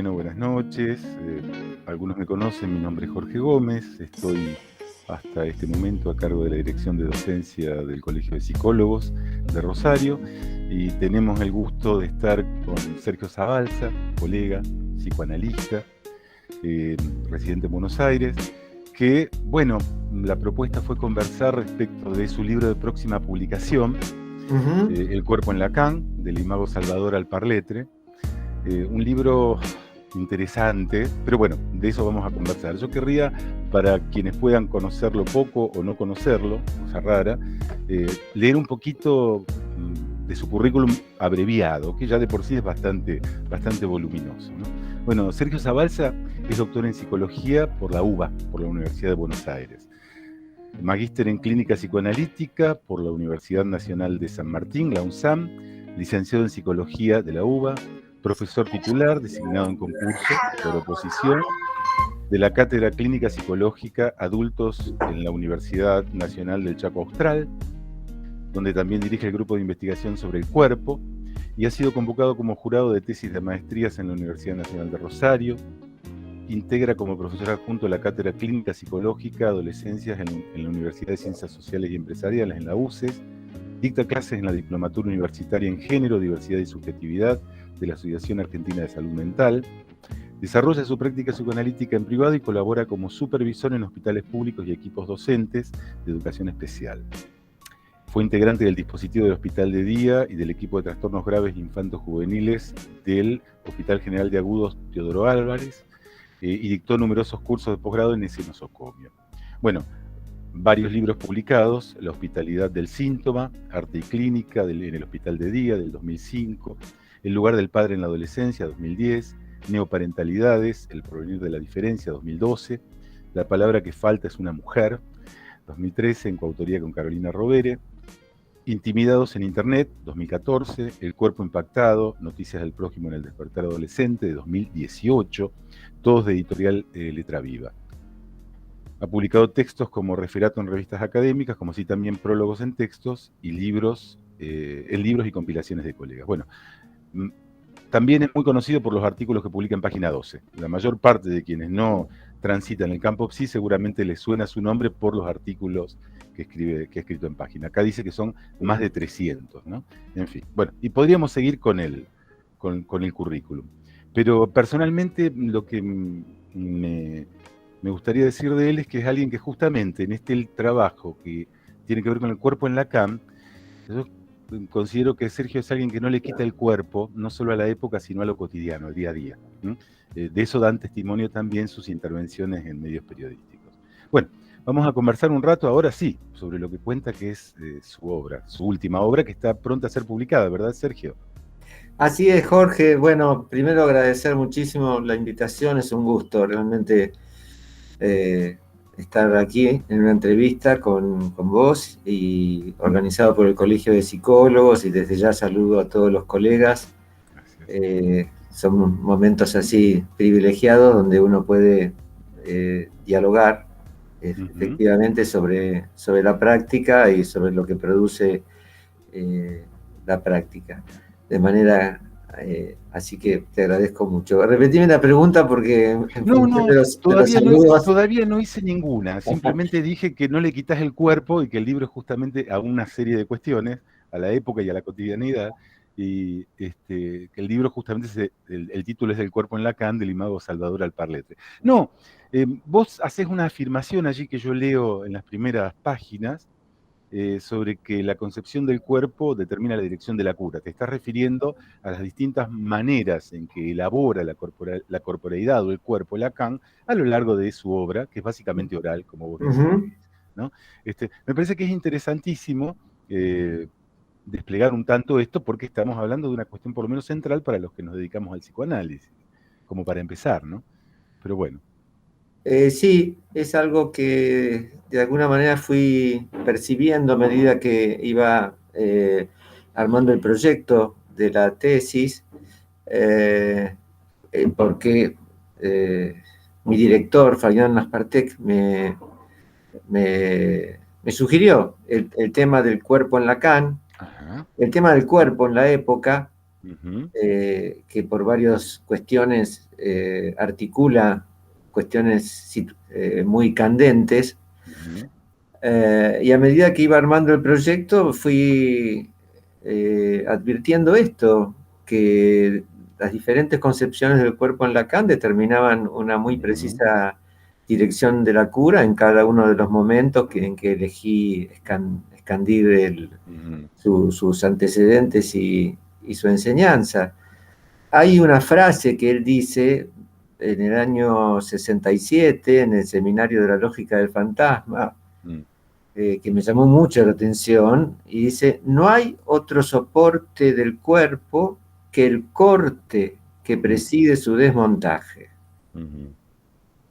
Bueno, buenas noches. Algunos me conocen, mi nombre es Jorge Gómez. Estoy hasta este momento a cargo de la dirección de docencia del Colegio de Psicólogos de Rosario y tenemos el gusto de estar con Sergio Zabalza, colega, psicoanalista, residente en Buenos Aires, que, bueno, la propuesta fue conversar respecto de su libro de próxima publicación, El cuerpo en Lacan, del imago Salvador Alparletre. Un libro interesante, pero bueno, de eso vamos a conversar. Yo querría, para quienes puedan conocerlo poco o no conocerlo, cosa rara, leer un poquito de su currículum abreviado, que ya de por sí es bastante voluminoso, ¿no? Bueno, Sergio Zabalza es doctor en psicología por la UBA, por la Universidad de Buenos Aires. Magíster en clínica psicoanalítica por la Universidad Nacional de San Martín, la UNSAM, licenciado en psicología de la UBA, profesor titular designado en concurso por oposición de la Cátedra Clínica Psicológica Adultos en la Universidad Nacional del Chaco Austral, donde también dirige el grupo de investigación sobre el cuerpo, y ha sido convocado como jurado de tesis de maestrías en la Universidad Nacional de Rosario. Integra como profesor adjunto la Cátedra Clínica Psicológica Adolescencias en la Universidad de Ciencias Sociales y Empresariales, en la UCES. Dicta clases en la Diplomatura Universitaria en Género, Diversidad y Subjetividad de la Asociación Argentina de Salud Mental. Desarrolla su práctica psicoanalítica en privado y colabora como supervisor en hospitales públicos y equipos docentes de educación especial. Fue integrante del dispositivo del Hospital de Día y del equipo de trastornos graves infantos juveniles del Hospital General de Agudos Teodoro Álvarez y dictó numerosos cursos de posgrado en ese nosocomio. Bueno, varios libros publicados: La hospitalidad del síntoma, Arte y clínica en el Hospital de Día, del 2005, El lugar del padre en la adolescencia, 2010, Neoparentalidades, El porvenir de la diferencia, 2012, La palabra que falta es una mujer, 2013, en coautoría con Carolina Rovere, Intimidados en Internet, 2014, El cuerpo impactado, Noticias del prójimo en el despertar adolescente, de 2018, todos de editorial Letra Viva. Ha publicado textos como referato en revistas académicas, como así también prólogos en textos y libros, en libros y compilaciones de colegas. Bueno, también es muy conocido por los artículos que publica en Página 12. La mayor parte de quienes no transitan el campo psi seguramente les suena su nombre por los artículos que ha escrito en Página. Acá dice que son más de 300, ¿no? En fin, bueno, y podríamos seguir con el currículum. Pero personalmente lo que me gustaría decir de él es que es alguien que justamente en el trabajo que tiene que ver con el cuerpo en Lacan, yo considero que Sergio es alguien que no le quita el cuerpo, no solo a la época, sino a lo cotidiano, al día a día. De eso dan testimonio también sus intervenciones en medios periodísticos. Bueno, vamos a conversar un rato, ahora sí, sobre lo que cuenta que es su obra, su última obra, que está pronta a ser publicada, ¿verdad, Sergio? Así es, Jorge. Bueno, primero agradecer muchísimo la invitación, es un gusto realmente estar aquí en una entrevista con vos y organizado por el Colegio de Psicólogos, y desde ya saludo a todos los colegas. Son momentos así privilegiados donde uno puede dialogar efectivamente sobre la práctica y sobre lo que produce la práctica. De manera, así que te agradezco mucho. Repetime la pregunta porque en función de los saludos... Todavía no hice ninguna, simplemente dije que no le quitas el cuerpo y que el libro es justamente a una serie de cuestiones, a la época y a la cotidianidad, y que el libro justamente, el título es El cuerpo en Lacan, del imago Salvador Alparletre. No, vos haces una afirmación allí que yo leo en las primeras páginas, sobre que la concepción del cuerpo determina la dirección de la cura. Te estás refiriendo a las distintas maneras en que elabora la corporeidad o el cuerpo Lacan a lo largo de su obra, que es básicamente oral, como vos decís, ¿no? Me parece que es interesantísimo desplegar un tanto esto, porque estamos hablando de una cuestión por lo menos central para los que nos dedicamos al psicoanálisis, como para empezar, ¿no? Pero bueno. Sí, es algo que de alguna manera fui percibiendo a medida que iba armando el proyecto de la tesis, porque mi director, Fabián Naspartek, me sugirió el tema del cuerpo en Lacan, el tema del cuerpo en la época, que por varias cuestiones articula cuestiones muy candentes. Y a medida que iba armando el proyecto fui advirtiendo esto, que las diferentes concepciones del cuerpo en Lacan determinaban una muy precisa dirección de la cura en cada uno de los momentos en que elegí expandir sus antecedentes y su enseñanza. Hay una frase que él dice en el año 67, en el Seminario de la Lógica del Fantasma, que me llamó mucho la atención, y dice: no hay otro soporte del cuerpo que el corte que preside su desmontaje.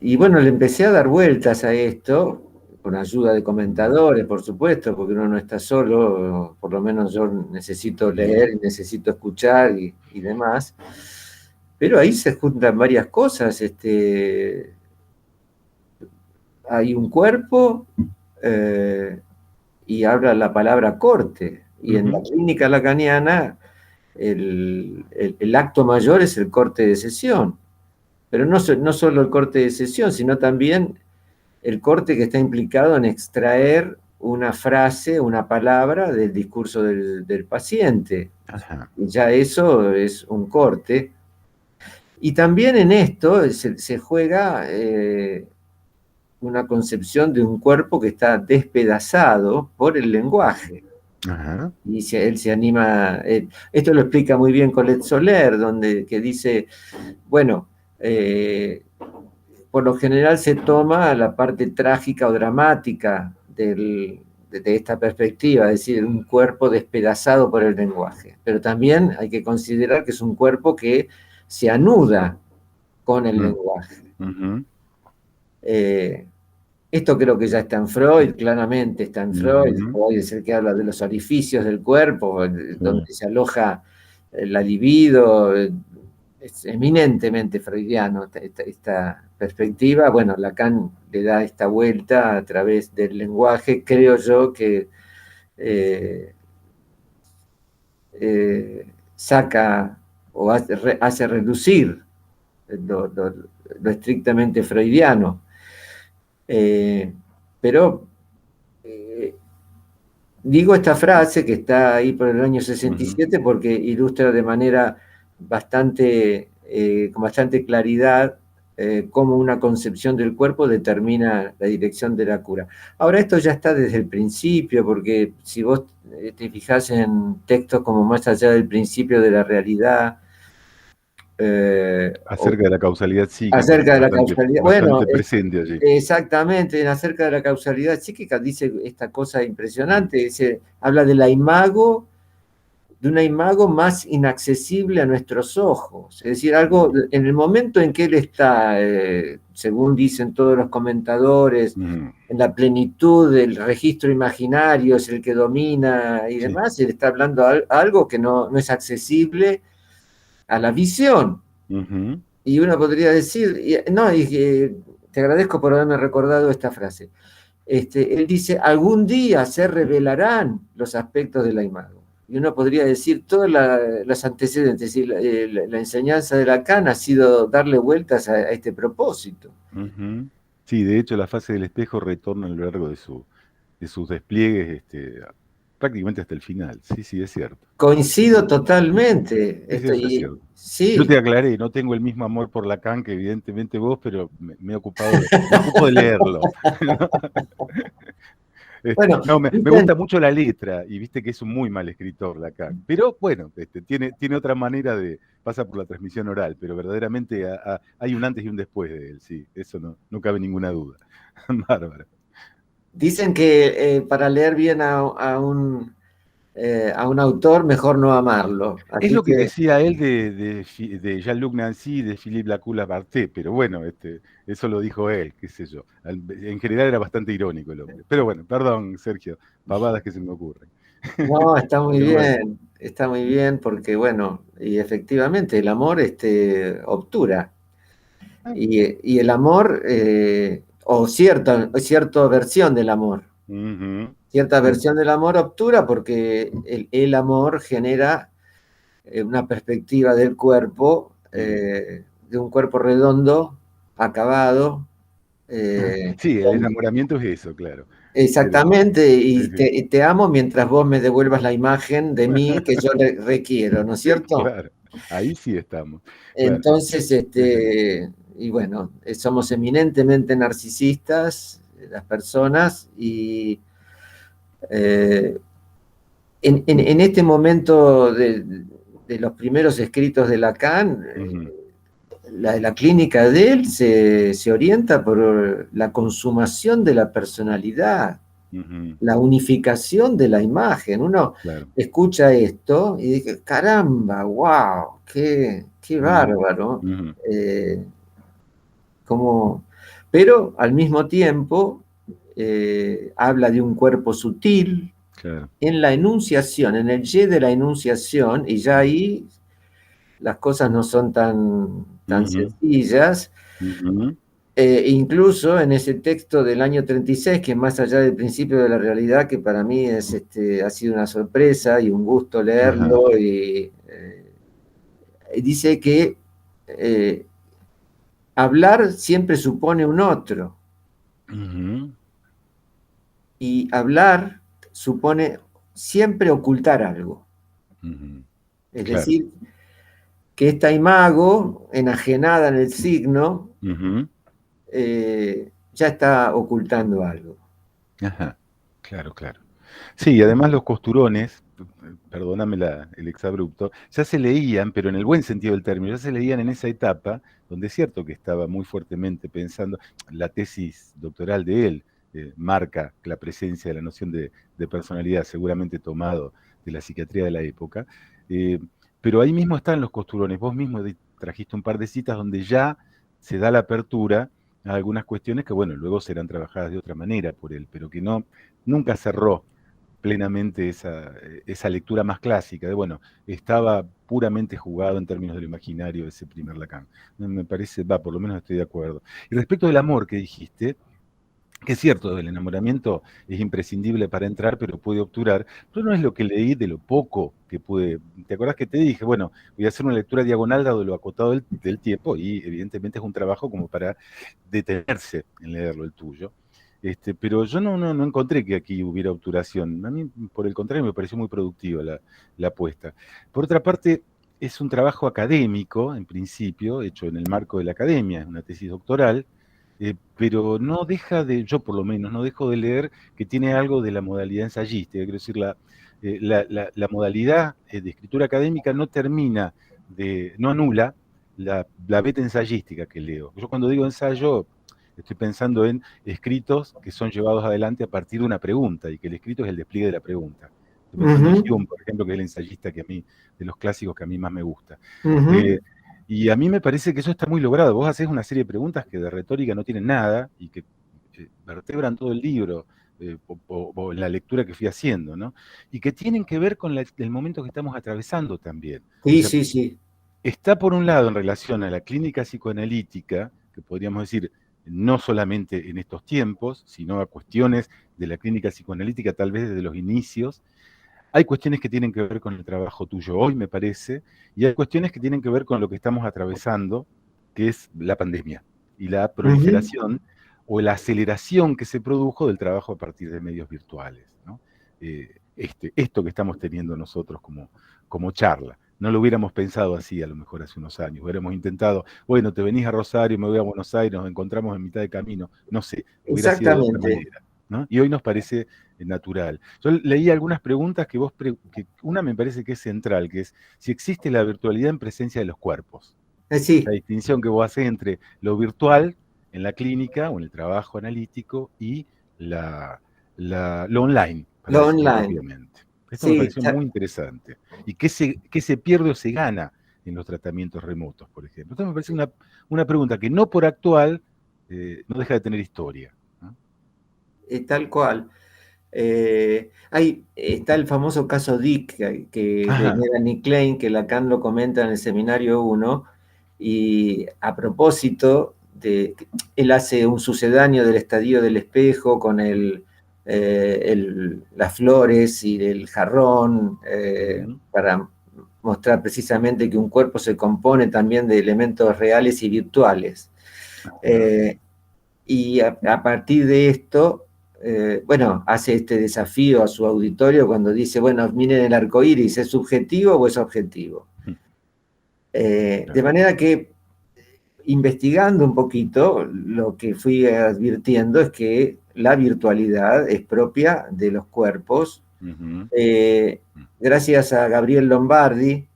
Y bueno, le empecé a dar vueltas a esto, con ayuda de comentadores, por supuesto, porque uno no está solo, por lo menos yo necesito leer y necesito escuchar y demás. Pero ahí se juntan varias cosas. Hay un cuerpo y habla la palabra corte. Y en la clínica lacaniana el acto mayor es el corte de sesión. Pero no solo el corte de sesión, sino también el corte que está implicado en extraer una frase, una palabra del discurso del paciente. Y ya eso es un corte. Y también en esto se juega una concepción de un cuerpo que está despedazado por el lenguaje. Y él se anima, esto lo explica muy bien Colette Soler, que dice, bueno, por lo general se toma la parte trágica o dramática de esta perspectiva, es decir, un cuerpo despedazado por el lenguaje. Pero también hay que considerar que es un cuerpo que se anuda con el lenguaje. Esto creo que ya está en Freud, claramente está en Freud. Freud es el que habla de los orificios del cuerpo, donde se aloja la libido. Es eminentemente freudiano esta perspectiva. Bueno, Lacan le da esta vuelta a través del lenguaje, creo yo que saca o hace reducir lo estrictamente freudiano. Pero digo esta frase que está ahí por el año 67 porque ilustra de manera con bastante claridad cómo una concepción del cuerpo determina la dirección de la cura. Ahora, esto ya está desde el principio, porque si vos te fijás en textos como Más allá del principio de la realidad, acerca de la causalidad psíquica. Acerca de la causalidad. Bueno, presente allí. Exactamente, acerca de la causalidad psíquica dice esta cosa impresionante, habla de una imago más inaccesible a nuestros ojos. Es decir, algo, en el momento en que él está, según dicen todos los comentadores, en la plenitud del registro imaginario, es el que domina y demás, él está hablando algo que no es accesible a la visión. Y uno podría decir, te agradezco por haberme recordado esta frase. Él dice, algún día se revelarán los aspectos de la imago. Y uno podría decir, todos los antecedentes y la enseñanza de Lacan ha sido darle vueltas a este propósito. Sí, de hecho la fase del espejo retorna a lo largo de sus despliegues prácticamente hasta el final. Sí, es cierto. Coincido totalmente. Eso es cierto. Sí. Yo te aclaré, no tengo el mismo amor por Lacan que evidentemente vos, pero me he ocupado de leerlo. Bueno, me gusta mucho la letra, y viste que es un muy mal escritor Lacan. Pero bueno, tiene otra manera pasa por la transmisión oral, pero verdaderamente hay un antes y un después de él, sí, eso no cabe ninguna duda. Bárbaro. Dicen que para leer bien a un autor, mejor no amarlo. Así es lo que decía él de Jean-Luc Nancy y de Philippe Lacour-Labarthe, pero bueno, eso lo dijo él, qué sé yo. En general era bastante irónico el hombre. Pero bueno, perdón, Sergio, pavadas que se me ocurren. No, está muy bien, está muy bien porque, bueno, y efectivamente el amor obtura. Y el amor, o cierta versión del amor, cierta versión del amor obtura porque el amor genera una perspectiva del cuerpo, de un cuerpo redondo, acabado. Sí, el enamoramiento es eso, claro. Pero, Exactamente, sí, y sí. te amo mientras vos me devuelvas la imagen de mí que yo requiero, ¿no es cierto? Claro, ahí sí estamos. Claro. Entonces, Sí, sí. y bueno, somos eminentemente narcisistas, las personas, y eh, en este momento de los primeros escritos de Lacan, Ujú, la clínica de él se orienta por la consumación de la personalidad, ujú, la unificación de la imagen. Uno claro. escucha esto y dice, caramba, wow, qué Ujú, bárbaro. ujú, Eh, como, pero al mismo tiempo habla de un cuerpo sutil claro. en la enunciación, en el Y de la enunciación, y ya Ujú, ahí las cosas no son tan ujú, sencillas. ujú, Incluso en ese texto del año 36, que más allá del principio de la realidad, que para mí ha sido una sorpresa y un gusto ajá, leerlo, y dice que eh, hablar siempre supone un otro, ujú, y hablar supone siempre ocultar algo. ujú, Es claro. decir, que esta imago, enajenada en el signo, Ujú, ya está ocultando algo. ajá, claro, claro. Sí, y además los costurones, perdóname el exabrupto, ya se leían, pero en el buen sentido del término, ya se leían en esa etapa, donde es cierto que estaba muy fuertemente pensando, la tesis doctoral de él marca la presencia de la noción de personalidad, seguramente tomado de la psiquiatría de la época, eh, pero ahí mismo están los costurones, vos mismo trajiste un par de citas donde ya se da la apertura a algunas cuestiones que, bueno, luego serán trabajadas de otra manera por él, pero que no, nunca cerró plenamente esa lectura más clásica, de bueno, estaba puramente jugado en términos del imaginario ese primer Lacan. Me parece, va, por lo menos estoy de acuerdo. Y respecto del amor que dijiste, que es cierto, el enamoramiento es imprescindible para entrar, pero puede obturar, pero no es lo que leí de lo poco que pude. ¿Te acordás que te dije? Bueno, voy a hacer una lectura diagonal dado lo acotado del tiempo, y evidentemente es un trabajo como para detenerse en leerlo el tuyo. Pero yo no encontré que aquí hubiera obturación. A mí, por el contrario, me pareció muy productiva la apuesta. Por otra parte, es un trabajo académico, en principio, hecho en el marco de la academia, es una tesis doctoral, pero no deja de, yo por lo menos, no dejo de leer que tiene algo de la modalidad ensayística, quiero decir, la modalidad de escritura académica no termina no anula la beta ensayística que leo. Yo cuando digo ensayo, estoy pensando en escritos que son llevados adelante a partir de una pregunta, y que el escrito es el despliegue de la pregunta. Estoy pensando en Ujú, Hume, por ejemplo, que es el ensayista que a mí, de los clásicos que a mí más me gusta. ujú. Eh, y a mí me parece que eso está muy logrado. Vos haces una serie de preguntas que de retórica no tienen nada y que vertebran todo el libro, o la lectura que fui haciendo, ¿no? Y que tienen que ver con el momento que estamos atravesando también. O Sí, sea, sí, sí. está por un lado en relación a la clínica psicoanalítica, que podríamos decir no solamente en estos tiempos, sino a cuestiones de la clínica psicoanalítica tal vez desde los inicios. Hay cuestiones que tienen que ver con el trabajo tuyo hoy, me parece, y hay cuestiones que tienen que ver con lo que estamos atravesando, que es la pandemia y la Ujú. proliferación o la aceleración que se produjo del trabajo a partir de medios virtuales, ¿no? Esto que estamos teniendo nosotros como charla. No lo hubiéramos pensado así a lo mejor hace unos años. Hubiéramos intentado, bueno, te venís a Rosario, me voy a Buenos Aires, nos encontramos en mitad de camino. No sé, hubiera sido de otra Exactamente. manera, ¿no? Y hoy nos parece natural. Yo leí algunas preguntas que una me parece que es central, que es si existe la virtualidad en presencia de los cuerpos. Esa Sí, distinción que vos haces entre lo virtual en la clínica o en el trabajo analítico y lo online, para lo decirlo online. propiamente. Esto me Sí, pareció muy interesante. ¿Y qué se pierde o se gana en los tratamientos remotos, por ejemplo? Esto me parece una pregunta que no por actual no deja de tener historia, ¿no? tal cual. Ahí está el famoso caso Dick, de Ajá. Melanie Klein, que Lacan lo comenta en el seminario 1, y a propósito él hace un sucedáneo del estadio del espejo con las flores y el jarrón Ujú, para mostrar precisamente que un cuerpo se compone también de elementos reales y virtuales. Y a partir de esto, bueno, hace este desafío a su auditorio cuando dice, bueno, miren el arco iris, ¿es subjetivo o es objetivo? De manera que, investigando un poquito, lo que fui advirtiendo es que la virtualidad es propia de los cuerpos. Gracias a Gabriel Lombardi,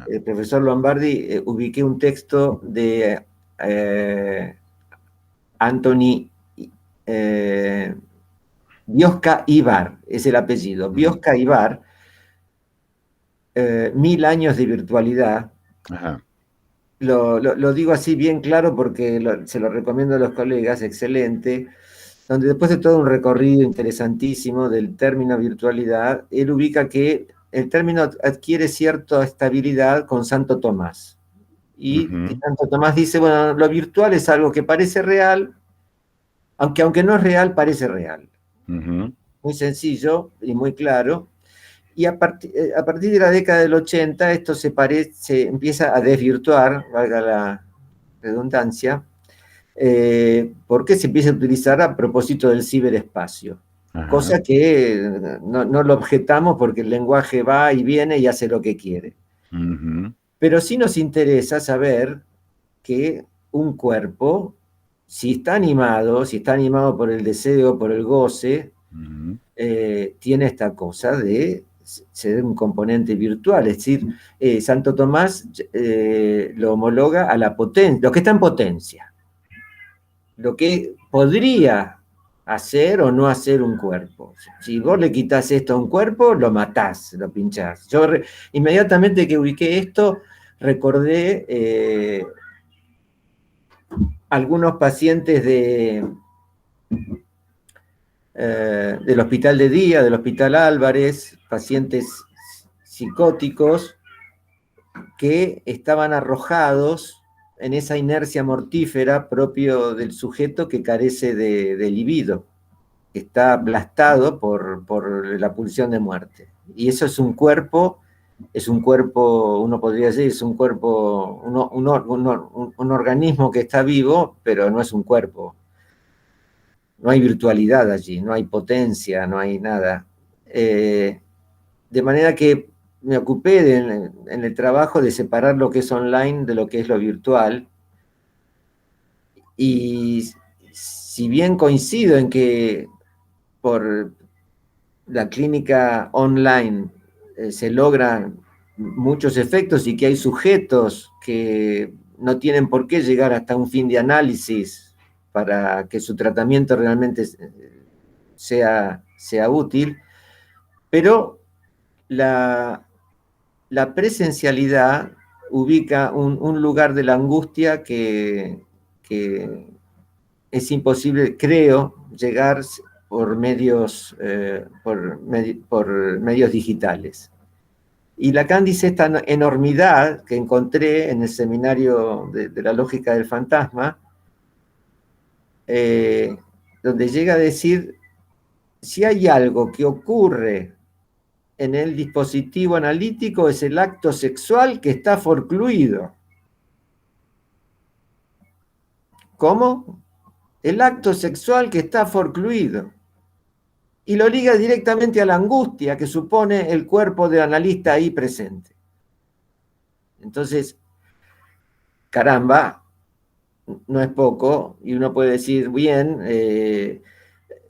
el profesor Lombardi, ubiqué un texto de Anthony Biosca Ibar, es el apellido, Biosca Ibar, 1000 años de virtualidad. Lo digo así bien claro porque se lo recomiendo a los colegas, excelente, donde después de todo un recorrido interesantísimo del término virtualidad, él ubica que el término adquiere cierta estabilidad con Santo Tomás. Y Santo Tomás dice, bueno, lo virtual es algo que parece real, aunque no es real, parece real. Muy sencillo y muy claro. Y a partir de la década del 80 esto se empieza a desvirtuar, valga la redundancia, porque se empieza a utilizar a propósito del ciberespacio. Cosa que no lo objetamos porque el lenguaje va y viene y hace lo que quiere. Pero sí nos interesa saber que un cuerpo, si está animado por el deseo, por el goce, tiene esta cosa de ser un componente virtual. Es decir, Santo Tomás lo homologa a la potencia, lo que está en potencia, lo que podría hacer o no hacer un cuerpo. Si vos le quitas esto a un cuerpo, lo matás, lo pinchás. Yo inmediatamente que ubiqué esto, recordé algunos pacientes del Hospital de Día, del Hospital Álvarez, pacientes psicóticos que estaban arrojados en esa inercia mortífera propio del sujeto que carece de libido, está aplastado por la pulsión de muerte. Y eso es un cuerpo, uno podría decir, es un cuerpo, un organismo que está vivo, pero no es un cuerpo. No hay virtualidad allí, no hay potencia, no hay nada. De manera que me ocupé en el trabajo de separar lo que es online de lo que es lo virtual. Y si bien coincido en que por la clínica online se logran muchos efectos y que hay sujetos que no tienen por qué llegar hasta un fin de análisis para que su tratamiento realmente sea útil, pero la presencialidad ubica un lugar de la angustia que es imposible, creo, llegar por medios digitales. Y Lacan dice esta enormidad que encontré en el seminario de la lógica del fantasma, donde llega a decir, si hay algo que ocurre en el dispositivo analítico es el acto sexual que está forcluido. ¿Cómo? El acto sexual que está forcluido. Y lo liga directamente a la angustia que supone el cuerpo del analista ahí presente. Entonces, caramba, no es poco, y uno puede decir, bien,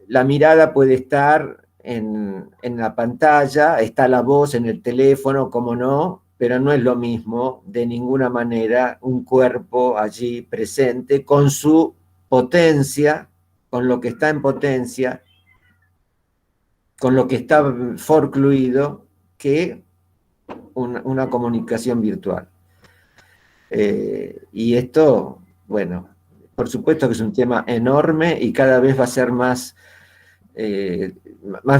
la mirada puede estar en la pantalla, está la voz en el teléfono, cómo no, pero no es lo mismo, de ninguna manera, un cuerpo allí presente, con su potencia, con lo que está en potencia, con lo que está forcluido, que una comunicación virtual. Y esto, bueno, por supuesto que es un tema enorme y cada vez va a ser más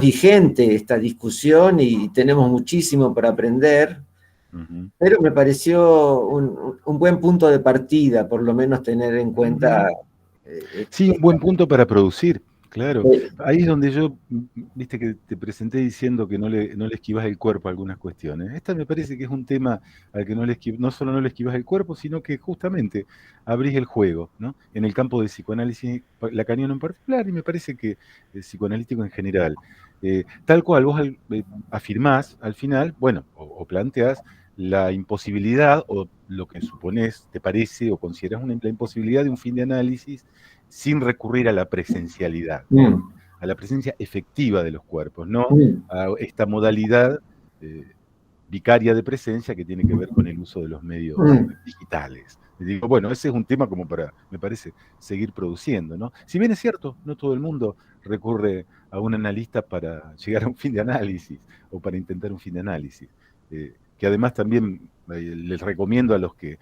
vigente esta discusión y tenemos muchísimo para aprender, pero me pareció un buen punto de partida, por lo menos tener en cuenta. Sí, un buen punto para producir. Claro, Eh, ahí es donde yo, viste que te presenté diciendo que no le esquivas el cuerpo a algunas cuestiones. Esta me parece que es un tema al que no solo no le esquivas el cuerpo, sino que justamente abrís el juego, ¿no? En el campo del psicoanálisis lacaniano en particular, y me parece que el psicoanalítico en general. Tal cual, vos afirmás al final, bueno, o planteás la imposibilidad, o lo que suponés, te parece, o considerás la imposibilidad de un fin de análisis sin recurrir a la presencialidad, mm, a la presencia efectiva de los cuerpos, no mm, a esta modalidad vicaria de presencia que tiene que ver con el uso de los medios mm, digitales. Y digo, bueno, ese es un tema como para, me parece, seguir produciendo, ¿no? Si bien es cierto, no todo el mundo recurre a un analista para llegar a un fin de análisis o para intentar un fin de análisis, que además también les recomiendo a los que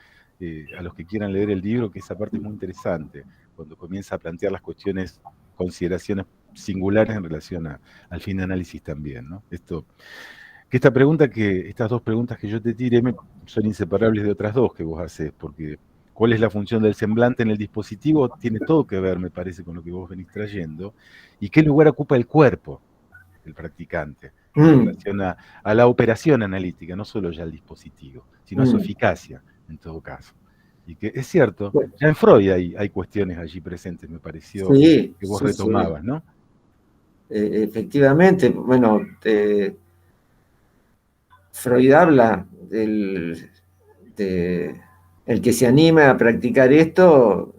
quieran leer el libro, que esa parte es muy interesante, cuando comienza a plantear las cuestiones, consideraciones singulares en relación al fin de análisis también, ¿no? Estas dos preguntas que yo te tiré son inseparables de otras dos que vos haces, porque cuál es la función del semblante en el dispositivo tiene todo que ver, me parece, con lo que vos venís trayendo, y qué lugar ocupa el cuerpo del practicante en mm, relación a la operación analítica, no solo ya al dispositivo, sino a su mm. eficacia, en todo caso. Y que es cierto, Bueno, ya en Freud hay cuestiones allí presentes, me pareció, sí, que vos sí, sí. retomabas, ¿no? Efectivamente, bueno, Freud habla de- el que se anime a practicar esto,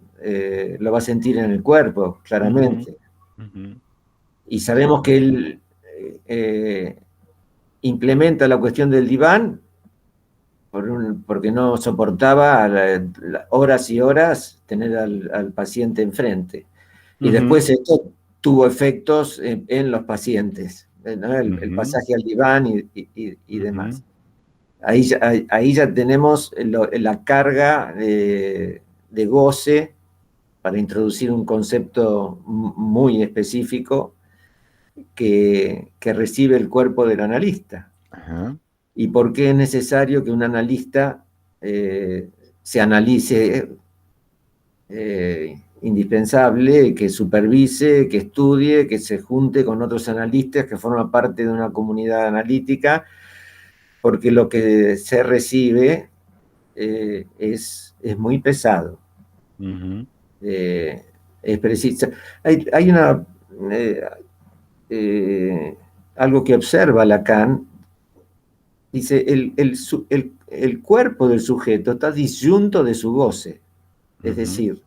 lo va a sentir en el cuerpo, Ujú, claramente. ujú, Y sabemos que exactamente. él implementa la cuestión del diván porque no soportaba horas y horas tener al paciente enfrente. Y Ujú, después esto tuvo efectos en los pacientes, ¿no? El ujú, pasaje al diván y ujú, demás. Ahí ya tenemos la carga de goce para introducir un concepto muy específico que recibe el cuerpo del analista. ajá, ¿Y por qué es necesario que un analista se analice indispensable, que supervise, que estudie, que se junte con otros analistas, que forman parte de una comunidad analítica? Porque lo que se recibe es muy pesado. ujú, Eh, es preciso. Hay una, eh, eh, algo que observa Lacan, dice, el cuerpo del sujeto está disyunto de su goce, es ujú, decir,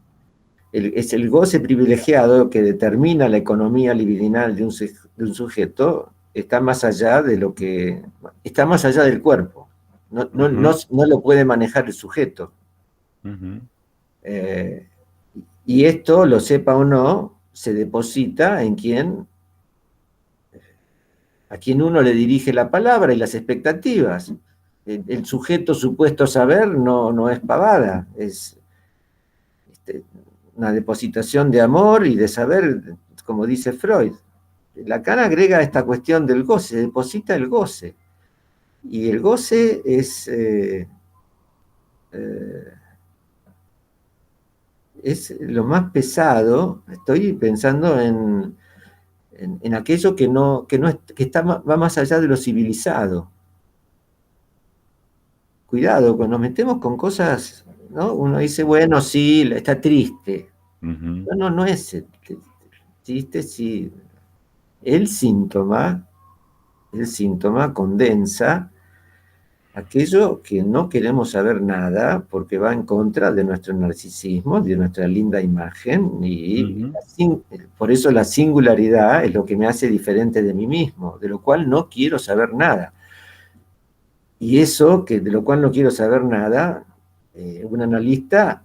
es el goce privilegiado que determina la economía libidinal de un sujeto, está más allá de lo que, está más allá del cuerpo, ujú, no lo puede manejar el sujeto. ujú, Eh, y esto, lo sepa o no, se deposita en a quien uno le dirige la palabra y las expectativas. El sujeto supuesto saber no es pavada, es este, una depositación de amor y de saber, como dice Freud. Lacan agrega esta cuestión del goce, deposita el goce. Y el goce eh, es lo más pesado. Estoy pensando en aquello que no que va más allá de lo civilizado. Cuidado, cuando nos metemos con cosas, ¿no? Uno dice, bueno, sí, está triste. ujú, No es triste, sí. El síntoma, el síntoma condensa aquello que no queremos saber nada porque va en contra de nuestro narcisismo, de nuestra linda imagen, y ujú, por eso la singularidad es lo que me hace diferente de mí mismo, de lo cual no quiero saber nada. Y eso, que de lo cual no quiero saber nada, un analista,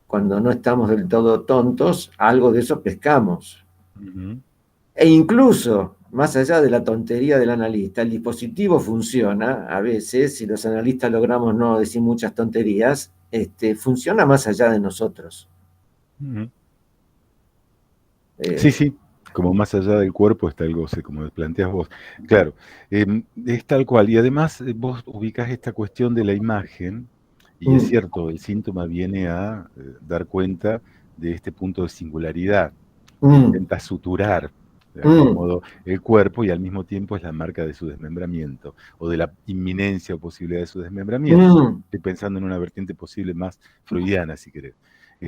cuando no estamos del todo tontos, algo de eso pescamos. ujú. E incluso, más allá de la tontería del analista, el dispositivo funciona, a veces, si los analistas logramos no decir muchas tonterías, funciona más allá de nosotros. Ujú. Sí, Eh, sí, como más allá del cuerpo está el goce, como planteas vos. Claro, es tal cual. Y además vos ubicás esta cuestión de la imagen, y es mm, cierto, el síntoma viene a dar cuenta de este punto de singularidad. intenta suturar de algún modo el cuerpo y al mismo tiempo es la marca de su desmembramiento o de la inminencia o posibilidad de su desmembramiento. Estoy pensando en una vertiente posible más freudiana, si querés.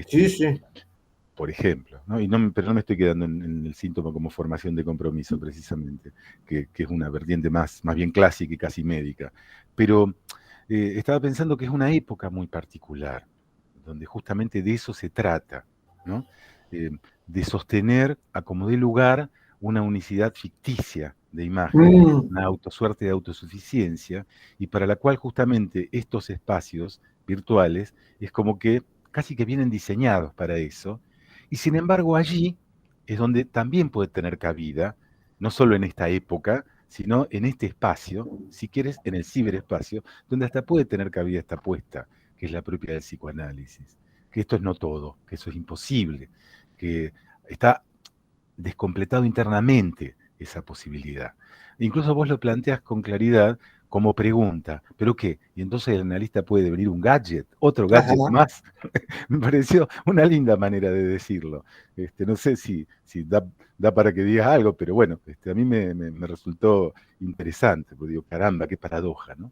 Sí, sí. Por ejemplo, ¿no? Pero no me estoy quedando en el síntoma como formación de compromiso, precisamente, que es una vertiente más bien clásica y casi médica. Pero estaba pensando que es una época muy particular, donde justamente de eso se trata, ¿no? De sostener a como dé lugar una unicidad ficticia de imagen, una suerte de autosuficiencia, y para la cual justamente estos espacios virtuales es como que casi que vienen diseñados para eso, y sin embargo allí es donde también puede tener cabida, no solo en esta época, sino en este espacio, si quieres, en el ciberespacio, donde hasta puede tener cabida esta apuesta, que es la propia del psicoanálisis. Que esto es no todo, que eso es imposible, que está descompletado internamente esa posibilidad. Incluso vos lo planteas con claridad como pregunta, ¿pero qué? Y entonces el analista puede devenir un gadget, otro gadget más. Me pareció una linda manera de decirlo. No sé si da para que digas algo, pero bueno, a mí me resultó interesante, porque digo, caramba, qué paradoja, ¿no?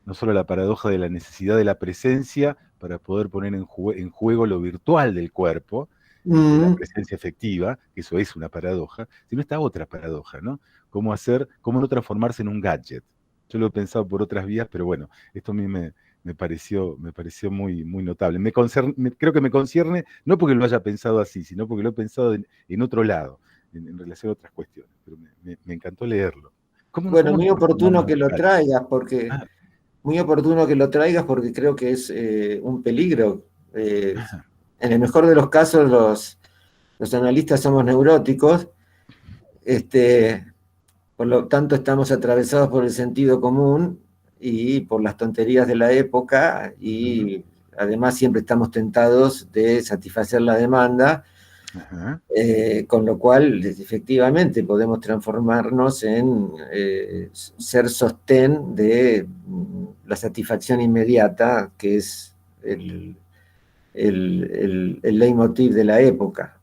No solo la paradoja de la necesidad de la presencia para poder poner en juego lo virtual del cuerpo, la presencia efectiva, que eso es una paradoja, sino esta otra paradoja, ¿no? Cómo no transformarse en un gadget. Yo lo he pensado por otras vías, pero bueno, esto a mí me pareció muy notable. Creo que me concierne, no porque lo haya pensado así, sino porque lo he pensado en otro lado, en relación a otras cuestiones. Pero me encantó leerlo. Bueno, muy oportuno que lo traigas, porque creo que es un peligro. En el mejor de los casos, los analistas somos neuróticos, por lo tanto estamos atravesados por el sentido común y por las tonterías de la época, y además siempre estamos tentados de satisfacer la demanda, con lo cual efectivamente podemos transformarnos en ser sostén de la satisfacción inmediata, que es el leitmotiv de la época.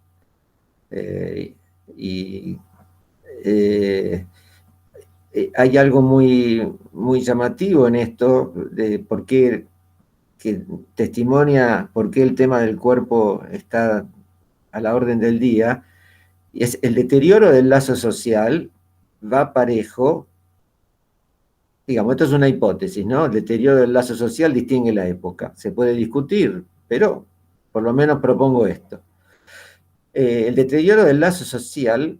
Hay algo muy llamativo en esto, de por qué, que testimonia por qué el tema del cuerpo está a la orden del día, y es el deterioro del lazo social va parejo, digamos, esto es una hipótesis, ¿no? El deterioro del lazo social distingue la época, se puede discutir, pero por lo menos propongo esto. El deterioro del lazo social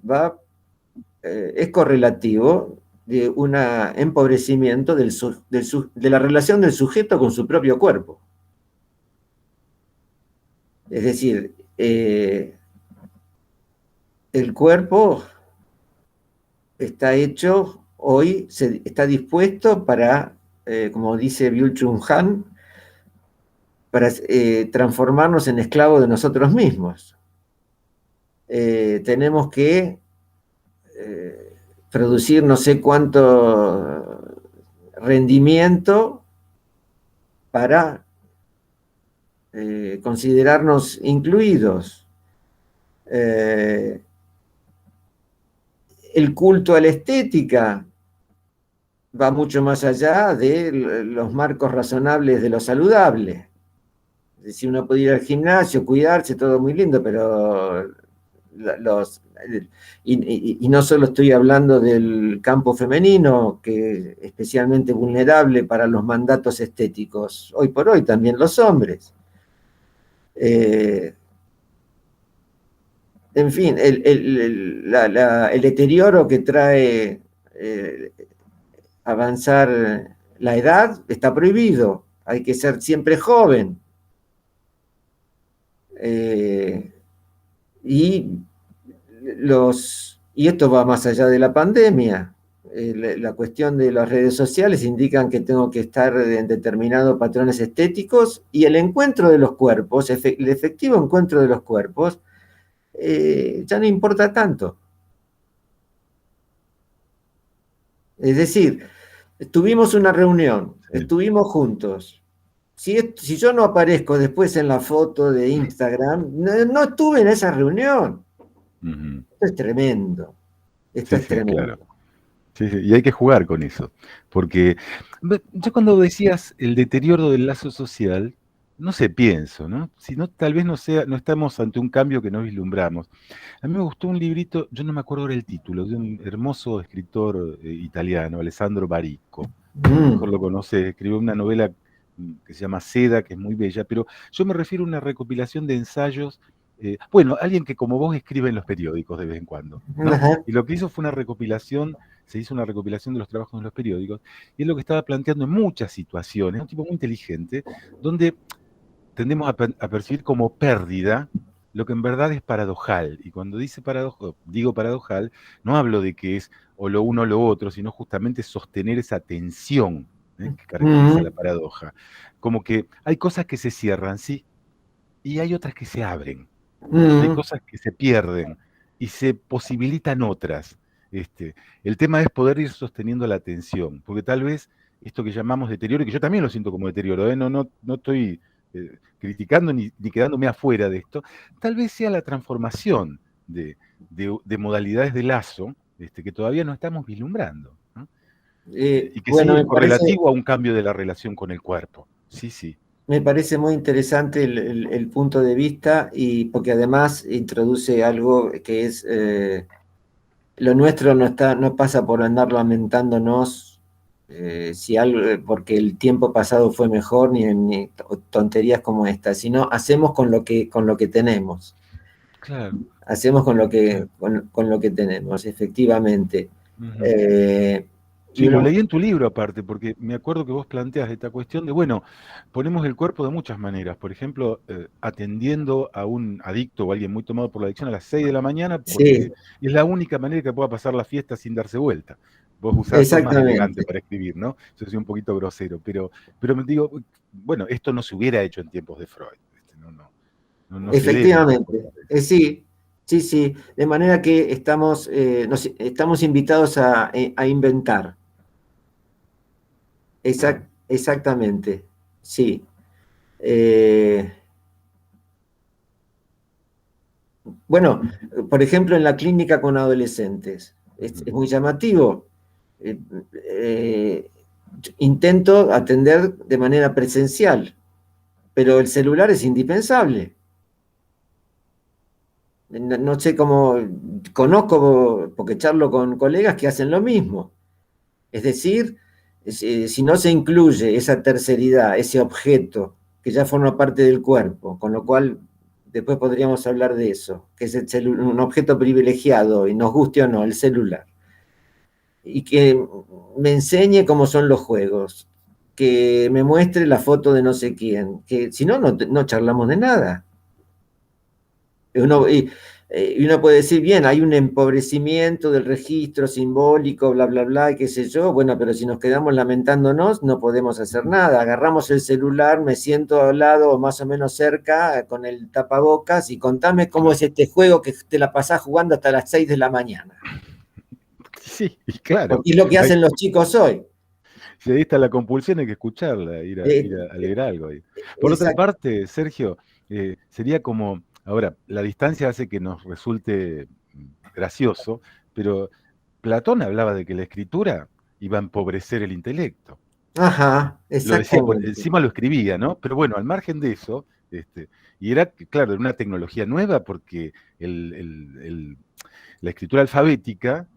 es correlativo de un empobrecimiento de la relación del sujeto con su propio cuerpo. Es decir, el cuerpo está hecho hoy, está dispuesto para, como dice Byung-Chul Han, para transformarnos en esclavos de nosotros mismos. Tenemos que producir no sé cuánto rendimiento para considerarnos incluidos. El culto a la estética va mucho más allá de los marcos razonables de lo saludable. Es decir, uno puede ir al gimnasio, cuidarse, todo muy lindo, pero y no solo estoy hablando del campo femenino, que es especialmente vulnerable para los mandatos estéticos, hoy por hoy también los hombres. En fin, el deterioro que trae avanzar la edad está prohibido, hay que ser siempre joven. Y esto va más allá de la pandemia. La cuestión de las redes sociales indican que tengo que estar en determinados patrones estéticos, y el encuentro de los cuerpos, el efectivo encuentro de los cuerpos, ya no importa tanto. Es decir, tuvimos una reunión, estuvimos juntos. Si yo no aparezco después en la foto de Instagram, no estuve en esa reunión. Ujú. Esto es tremendo, esto Sí, es sí, claro. tremendo. Sí, sí, y hay que jugar con eso, porque yo cuando decías el deterioro del lazo social, no sé, pienso, ¿no? Si no, tal vez no sea, no estamos ante un cambio que no vislumbramos. A mí me gustó un librito, yo no me acuerdo ahora el título, de un hermoso escritor italiano, Alessandro Baricco. A lo mejor Mm, lo conoce, escribió una novela que se llama Seda, que es muy bella, pero yo me refiero a una recopilación de ensayos, bueno, alguien que como vos escribe en los periódicos de vez en cuando, ¿no? ajá, Y lo que hizo fue una recopilación, se hizo una recopilación de los trabajos en los periódicos, y es lo que estaba planteando en muchas situaciones, un tipo muy inteligente, donde tendemos a percibir como pérdida lo que en verdad es paradojal. Y cuando digo paradojal, no hablo de que es o lo uno o lo otro, sino justamente sostener esa tensión, que caracteriza la mm, paradoja. Como que hay cosas que se cierran, sí, y hay otras que se abren. Hay mm. cosas que se pierden y se posibilitan otras. El tema es poder ir sosteniendo la tensión, porque tal vez esto que llamamos deterioro, y que yo también lo siento como deterioro, no estoy criticando ni quedándome afuera de esto, tal vez sea la transformación de modalidades de lazo que todavía no estamos vislumbrando, ¿no? Y que sí Bueno, es correlativo a un cambio de la relación con el cuerpo. Sí, sí. me parece muy interesante el punto de vista y porque además introduce algo que es lo nuestro no está, no pasa por andar lamentándonos si algo, porque el tiempo pasado fue mejor, ni tonterías como esta, sino hacemos con lo que tenemos. Claro, Hacemos claro. con lo que tenemos, efectivamente. Ujú. Eh, y Sí, lo una, leí en tu libro aparte, porque me acuerdo que vos planteas esta cuestión de, bueno, ponemos el cuerpo de muchas maneras. Por ejemplo, atendiendo a un adicto o alguien muy tomado por la adicción a las 6 de la mañana, porque sí, es la única manera que pueda pasar la fiesta sin darse vuelta. Sos más elegante exactamente. para escribir, ¿no? Yo soy un poquito grosero, pero me digo, bueno, esto no se hubiera hecho en tiempos de Freud. No se leen estas Efectivamente, cosas. sí, sí, sí. De manera que estamos invitados a inventar. Exactamente, sí. Eh, bueno, por ejemplo, en la clínica con adolescentes, es Ujú. muy llamativo. Eh, eh, Intento atender de manera presencial, pero el celular es indispensable. No sé cómo, conozco, porque charlo con colegas que hacen lo mismo. Es decir, si no se incluye esa terceridad, ese objeto que ya forma parte del cuerpo, con lo cual después podríamos hablar de eso, que es un objeto privilegiado, y nos guste o no, el celular, y que me enseñe cómo son los juegos, que me muestre la foto de no sé quién, que si no, no charlamos de nada. Y uno puede decir, bien, hay un empobrecimiento del registro simbólico, bla, bla, bla, y qué sé yo. Bueno, pero si nos quedamos lamentándonos, no podemos hacer nada. Agarramos el celular, me siento al lado o más o menos cerca con el tapabocas y contame cómo es Claro. este juego que te la pasás jugando hasta las 6 de la mañana. Sí, y claro. Porque es lo que Ahí, hacen los chicos hoy. si ahí está la compulsión, hay que escucharla, ir Eh, a leer algo ahí. Por otra exact- parte, Sergio, sería como, ahora, la distancia hace que nos resulte gracioso, pero Platón hablaba de que la escritura iba a empobrecer el intelecto. Ajá, Lo decía, exactamente. encima lo escribía, ¿no? Pero bueno, al margen de eso, y era, claro, era una tecnología nueva porque la escritura alfabética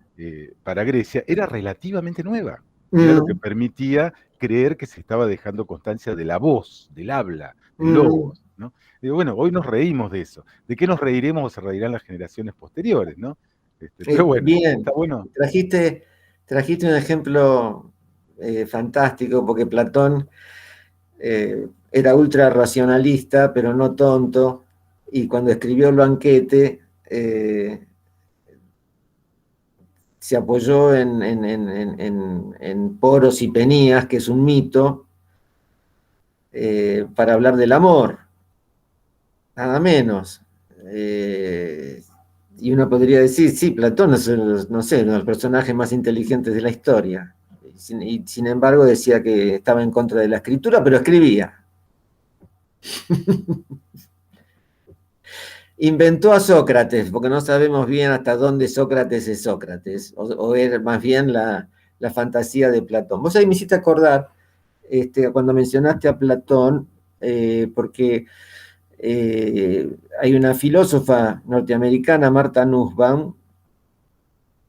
para Grecia era relativamente nueva y era lo que Mm, permitía creer que se estaba dejando constancia de la voz, del habla, del mm. logos, ¿no? Digo, bueno, hoy nos reímos de eso. ¿De qué nos reiremos o se reirán las generaciones posteriores, ¿no? Pero bueno, está Bien, bueno. trajiste un ejemplo fantástico porque Platón era ultra racionalista, pero no tonto, y cuando escribió el banquete se apoyó en Poros y Penías, que es un mito, para hablar del amor, nada menos. Eh, y uno podría decir, sí, Platón es, no sé, uno de los personajes más inteligentes de la historia. Y sin embargo decía que estaba en contra de la escritura, pero escribía. inventó a Sócrates, porque no sabemos bien hasta dónde Sócrates es Sócrates, o era más bien la fantasía de Platón. Vos ahí me hiciste acordar, cuando mencionaste a Platón, porque hay una filósofa norteamericana, Martha Nussbaum,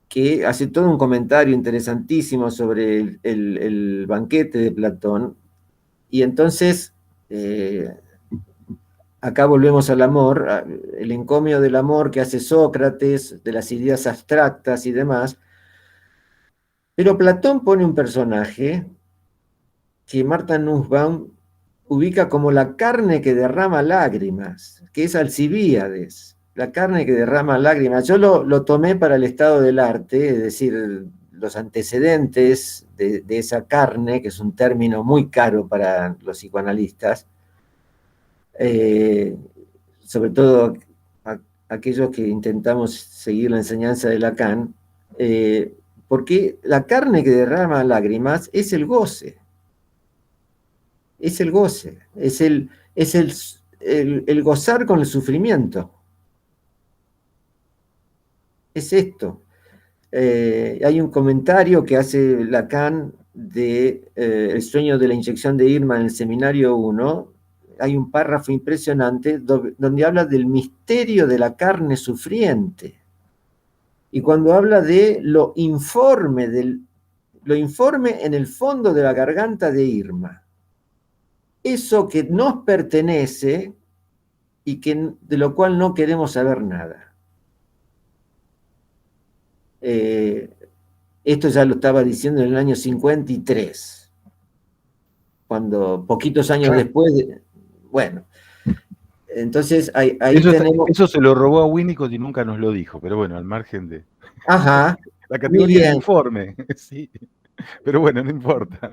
que hace todo un comentario interesantísimo sobre el banquete de Platón, y entonces acá volvemos al amor, el encomio del amor que hace Sócrates, de las ideas abstractas y demás, pero Platón pone un personaje que Martha Nussbaum ubica como la carne que derrama lágrimas, que es Alcibíades, la carne que derrama lágrimas. Yo lo tomé para el estado del arte, es decir, los antecedentes de esa carne, que es un término muy caro para los psicoanalistas, sobre todo aquellos que intentamos seguir la enseñanza de Lacan, porque la carne que derrama lágrimas es el goce, es el goce, el gozar con el sufrimiento. Es esto. Hay un comentario que hace Lacan de El sueño de la inyección de Irma en el seminario 1. Hay un párrafo impresionante donde habla del misterio de la carne sufriente. Y cuando habla de lo informe en el fondo de la garganta de Irma. Eso que nos pertenece y de lo cual no queremos saber nada. Esto ya lo estaba diciendo en el año 53, cuando poquitos años después, bueno, entonces ahí tenemos... Eso se lo robó a Winnicott y nunca nos lo dijo, pero bueno, al margen de... Ajá, la categoría del informe, sí, pero bueno, no importa.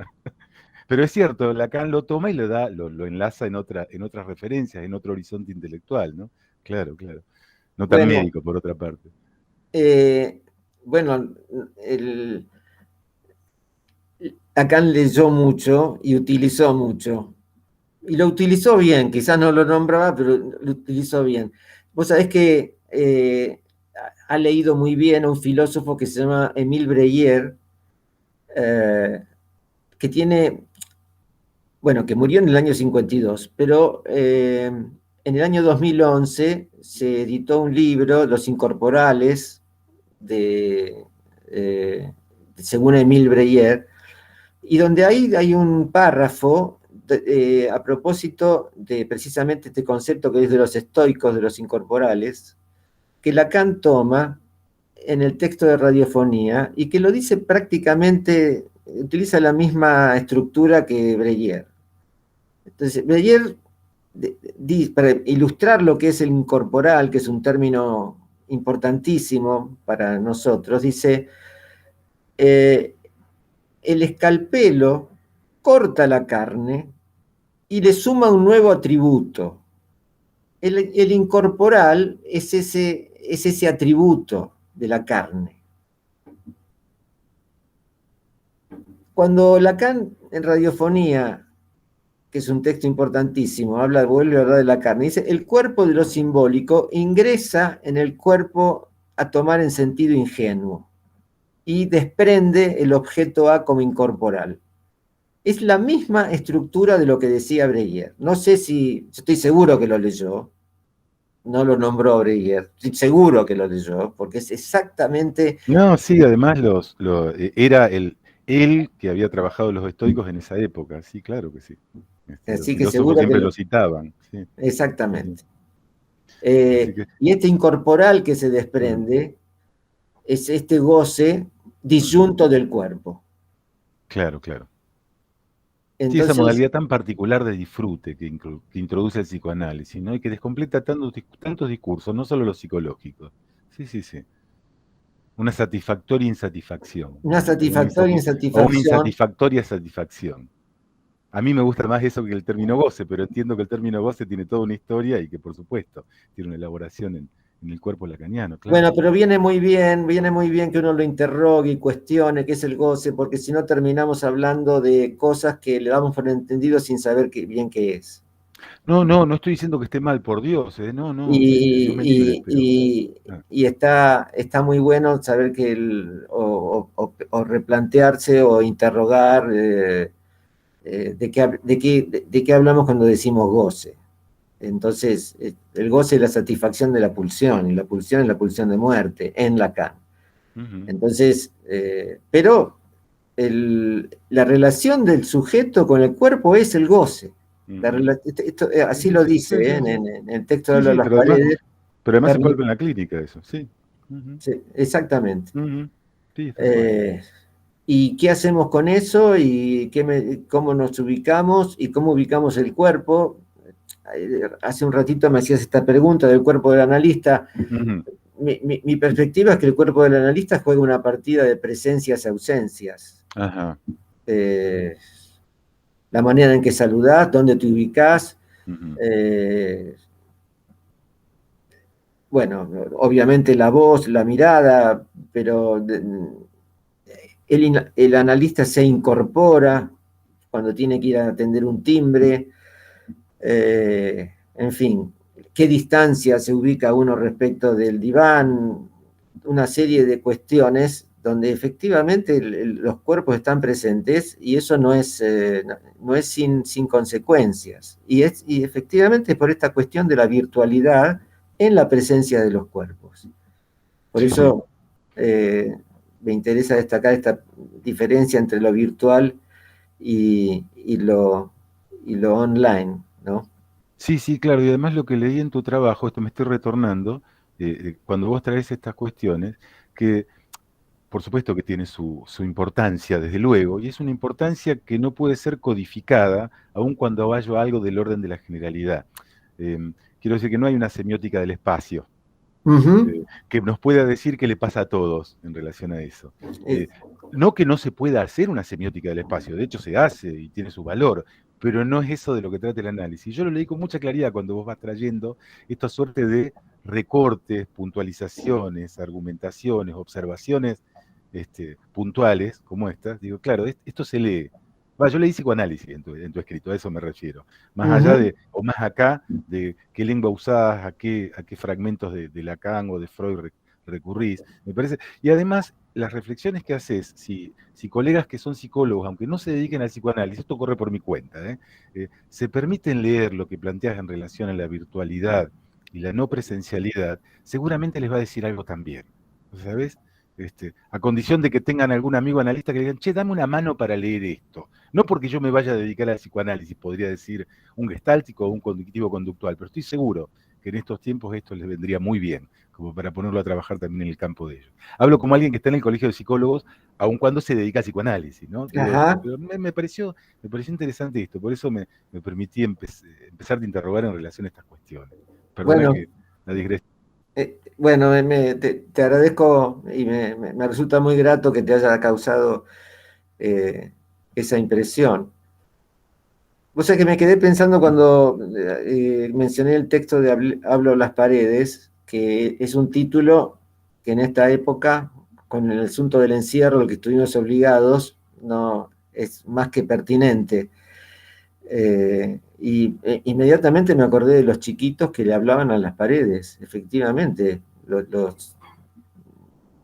Pero es cierto, Lacan lo toma y lo enlaza en otras referencias, en otro horizonte intelectual, ¿no? Claro, claro. No tan médico, por otra parte. Bueno, Lacan leyó mucho y utilizó mucho. Y lo utilizó bien, quizás no lo nombraba, pero lo utilizó bien. Vos sabés que ha leído muy bien a un filósofo que se llama Émile Breyer, que tiene... Bueno, que murió en el año 52, pero en el año 2011 se editó un libro, Los Incorporales, según Émile Breyer, y donde ahí hay un párrafo a propósito de precisamente este concepto que es de los estoicos, de los incorporales, que Lacan toma en el texto de Radiofonía y que lo dice prácticamente, utiliza la misma estructura que Breyer. Entonces, Breyer, para ilustrar lo que es el incorporal, que es un término importantísimo para nosotros, dice, el escalpelo corta la carne y le suma un nuevo atributo. El incorporal es ese atributo de la carne. Cuando Lacan en Radiofonía, que es un texto importantísimo, vuelve a hablar de la carne, dice, el cuerpo de lo simbólico ingresa en el cuerpo a tomar en sentido ingenuo y desprende el objeto A como incorporal. Es la misma estructura de lo que decía Breyer. No sé si, estoy seguro que lo leyó, no lo nombró Breyer, estoy seguro que lo leyó, porque es exactamente... No, sí, además era él que había trabajado los estoicos en esa época, sí, claro que sí. Así Los que filósofos seguro siempre que lo citaban. Sí. Exactamente. Sí. Y este incorporal que se desprende es este goce disyunto del cuerpo. Claro, claro. Entonces, sí, esa modalidad tan particular de disfrute que introduce el psicoanálisis, ¿no? Y que descompleta tantos discursos, no solo los psicológicos. Sí, sí, sí. Una satisfactoria insatisfacción. una satisfactoria O insatisfacción. una insatisfactoria satisfacción. A mí me gusta más eso que el término goce, pero entiendo que el término goce tiene toda una historia y que, por supuesto, tiene una elaboración en el cuerpo lacaniano. Claro. Bueno, pero viene muy bien que uno lo interrogue y cuestione qué es el goce, porque si no terminamos hablando de cosas que le damos por entendido sin saber bien qué es. No, no, no estoy diciendo que esté mal, por Dios, no, no, Dios me libre, Y, pero... y- ah, y está muy bueno saber que o replantearse o interrogar de qué hablamos cuando decimos goce. Entonces, el goce es la satisfacción de la pulsión, y la pulsión es la pulsión de muerte en Lacan. ujú, Entonces, pero la relación del sujeto con el cuerpo es el goce. ujú. Sí, Así sí, lo sí, dice, sí, sí, sí. en el texto de Sí, Habla de sí, las paredes. pero además se Permite, palpa en la clínica eso, sí. Ujú, sí, exactamente. ujú. Sí, tal cual. Eh, ¿Y qué hacemos con eso? ¿Y cómo nos ubicamos? ¿Y cómo ubicamos el cuerpo? Hace un ratito me hacías esta pregunta del cuerpo del analista. Ujú. Mi perspectiva es que el cuerpo del analista juega una partida de presencias y ausencias. Ajá. Eh, la manera en que saludás, dónde te ubicás. Ujú. eh, bueno, obviamente la voz, la mirada, pero el analista se incorpora cuando tiene que ir a atender un timbre, en fin, qué distancia se ubica uno respecto del diván, una serie de cuestiones donde efectivamente los cuerpos están presentes y eso no es sin consecuencias. Y efectivamente es por esta cuestión de la virtualidad en la presencia de los cuerpos. Por Sí, sí. eso me interesa destacar esta diferencia entre lo virtual y lo online, ¿no? Sí, sí, claro. Y además lo que leí en tu trabajo, esto me estoy retornando, cuando vos traes estas cuestiones, que por supuesto que tiene su importancia, desde luego, y es una importancia que no puede ser codificada, aun cuando vaya algo del orden de la generalidad. Quiero decir que no hay una semiótica del espacio Ujú. que nos pueda decir qué le pasa a todos en relación a eso. Eh, No que no se pueda hacer una semiótica del espacio, de hecho se hace y tiene su valor, pero no es eso de lo que trata el análisis. Yo lo leí con mucha claridad cuando vos vas trayendo esta suerte de recortes, puntualizaciones, argumentaciones, observaciones puntuales como estas. Digo, claro, esto se lee. Va, yo leí psicoanálisis en tu escrito, a eso me refiero. Más allá ujú. de, o más acá, de qué lengua usás, a qué fragmentos de Lacan o de Freud recurrís, me parece. Y además, las reflexiones que haces, si colegas que son psicólogos, aunque no se dediquen al psicoanálisis, esto corre por mi cuenta, se permiten leer lo que planteas en relación a la virtualidad y la no presencialidad, seguramente les va a decir algo también, ¿sabes? A condición de que tengan algún amigo analista que le digan, che, dame una mano para leer esto. No porque yo me vaya a dedicar al psicoanálisis, podría decir un gestáltico o un conductivo conductual, pero estoy seguro que en estos tiempos esto les vendría muy bien, como para ponerlo a trabajar también en el campo de ellos. Hablo como alguien que está en el colegio de psicólogos, aun cuando se dedica al psicoanálisis, ¿no? Digo, Ajá. pero me pareció interesante esto, por eso me permití empezar a interrogar en relación a estas cuestiones. Perdona Bueno, que la digresión. bueno, te agradezco y me resulta muy grato que te haya causado eh, esa impresión. Vos sabés que me quedé pensando cuando mencioné el texto de Hablo las paredes, que es un título que en esta época, con el asunto del encierro, al que estuvimos obligados, no es más que pertinente. Inmediatamente me acordé de los chiquitos que le hablaban a las paredes, efectivamente.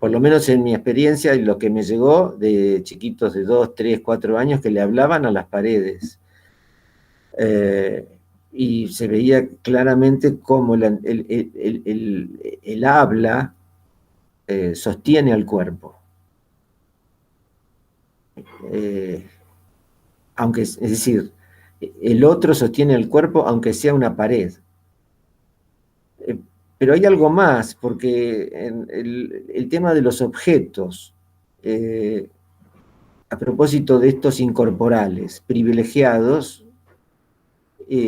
Por lo menos en mi experiencia y lo que me llegó de chiquitos de 2, 3, 4 años que le hablaban a las paredes. Eh, y se veía claramente cómo el habla sostiene al cuerpo. Eh, es decir, el otro sostiene el cuerpo aunque sea una pared. Eh, pero hay algo más, porque en el tema de los objetos, eh, a propósito de estos incorporales privilegiados,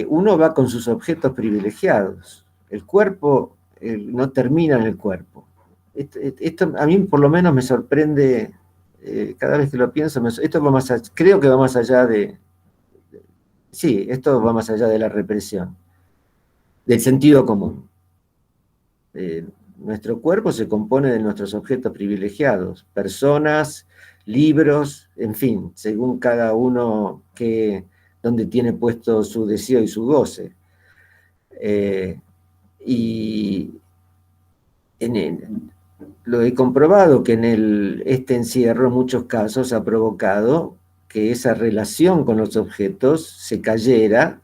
uno va con sus objetos privilegiados. El cuerpo no termina en el cuerpo. Esto a mí por lo menos me sorprende cada vez que lo pienso. Esto va más creo que va más allá sí, esto va más allá de la represión, del sentido común. Eh, Nuestro cuerpo se compone de nuestros objetos privilegiados, personas, libros, en fin, según cada uno donde tiene puesto su deseo y su goce. Y lo he comprobado que este encierro en muchos casos ha provocado que esa relación con los objetos se cayera,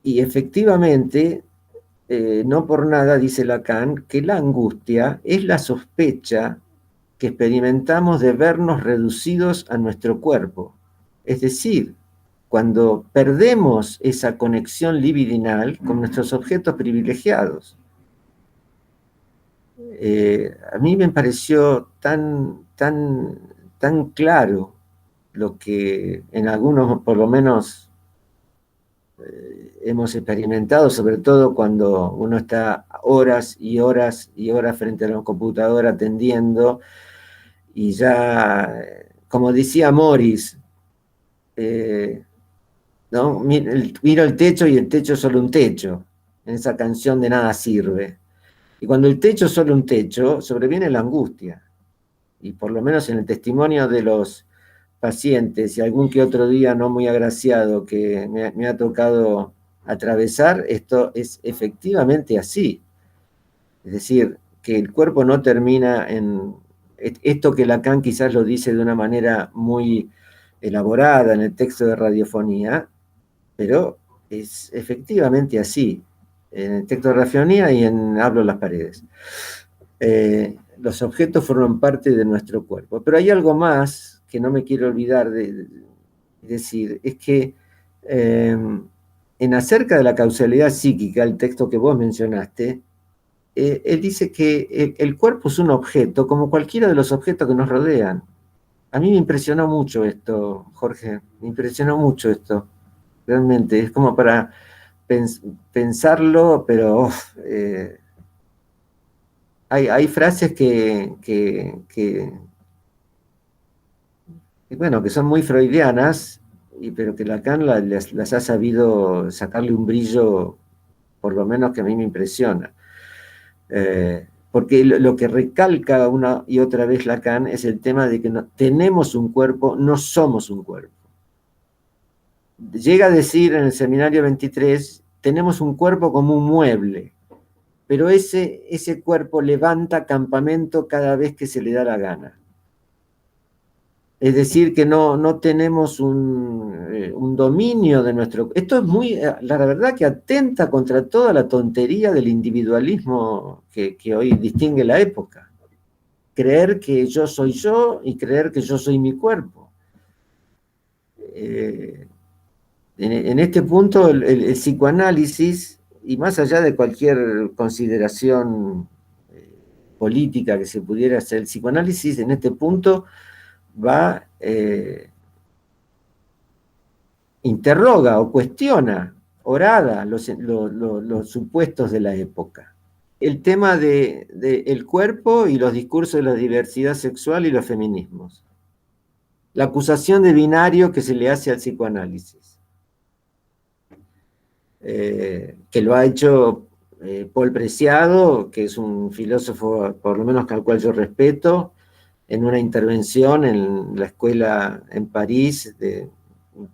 y efectivamente, no por nada dice Lacan que la angustia es la sospecha que experimentamos de vernos reducidos a nuestro cuerpo. Es decir, cuando perdemos esa conexión libidinal con nuestros objetos privilegiados. A mí me pareció tan claro lo que en algunos, por lo menos, hemos experimentado, sobre todo cuando uno está horas y horas y horas frente a la computadora atendiendo, y ya, como decía Morris, ¿no? Miro el techo y el techo es solo un techo, en esa canción de Nada Sirve. Y cuando el techo es solo un techo, sobreviene la angustia. Y por lo menos en el testimonio de los pacientes y algún que otro día no muy agraciado que me ha tocado atravesar, esto es efectivamente así. Es decir, que el cuerpo no termina en... Esto que Lacan quizás lo dice de una manera muy elaborada en el texto de Radiofonía, pero es efectivamente así, en el texto de Radiofonía y en Hablo las paredes. Los objetos forman parte de nuestro cuerpo. Pero hay algo más que no me quiero olvidar de decir, es que en Acerca de la causalidad psíquica, el texto que vos mencionaste, él dice que el cuerpo es un objeto, como cualquiera de los objetos que nos rodean. A mí me impresionó mucho esto, Jorge, me impresionó mucho esto, realmente. Es como para pensarlo, pero hay frases bueno, que son muy freudianas, pero que Lacan las ha sabido sacarle un brillo, por lo menos que a mí me impresiona. Porque lo que recalca una y otra vez Lacan es el tema de que tenemos un cuerpo, no somos un cuerpo. Llega a decir en el Seminario 23, tenemos un cuerpo como un mueble, pero ese cuerpo levanta campamento cada vez que se le da la gana. Es decir, que no tenemos un dominio de nuestro... Esto es muy, la verdad que atenta contra toda la tontería del individualismo que hoy distingue la época. Creer que yo soy yo y creer que yo soy mi cuerpo. En este punto el psicoanálisis, y más allá de cualquier consideración política que se pudiera hacer, el psicoanálisis en este punto va, interroga o cuestiona, orada, los supuestos de la época. El tema el cuerpo y los discursos de la diversidad sexual y los feminismos. La acusación de binario que se le hace al psicoanálisis. Que lo ha hecho Paul Preciado, que es un filósofo, por lo menos al cual yo respeto, en una intervención en la escuela en París de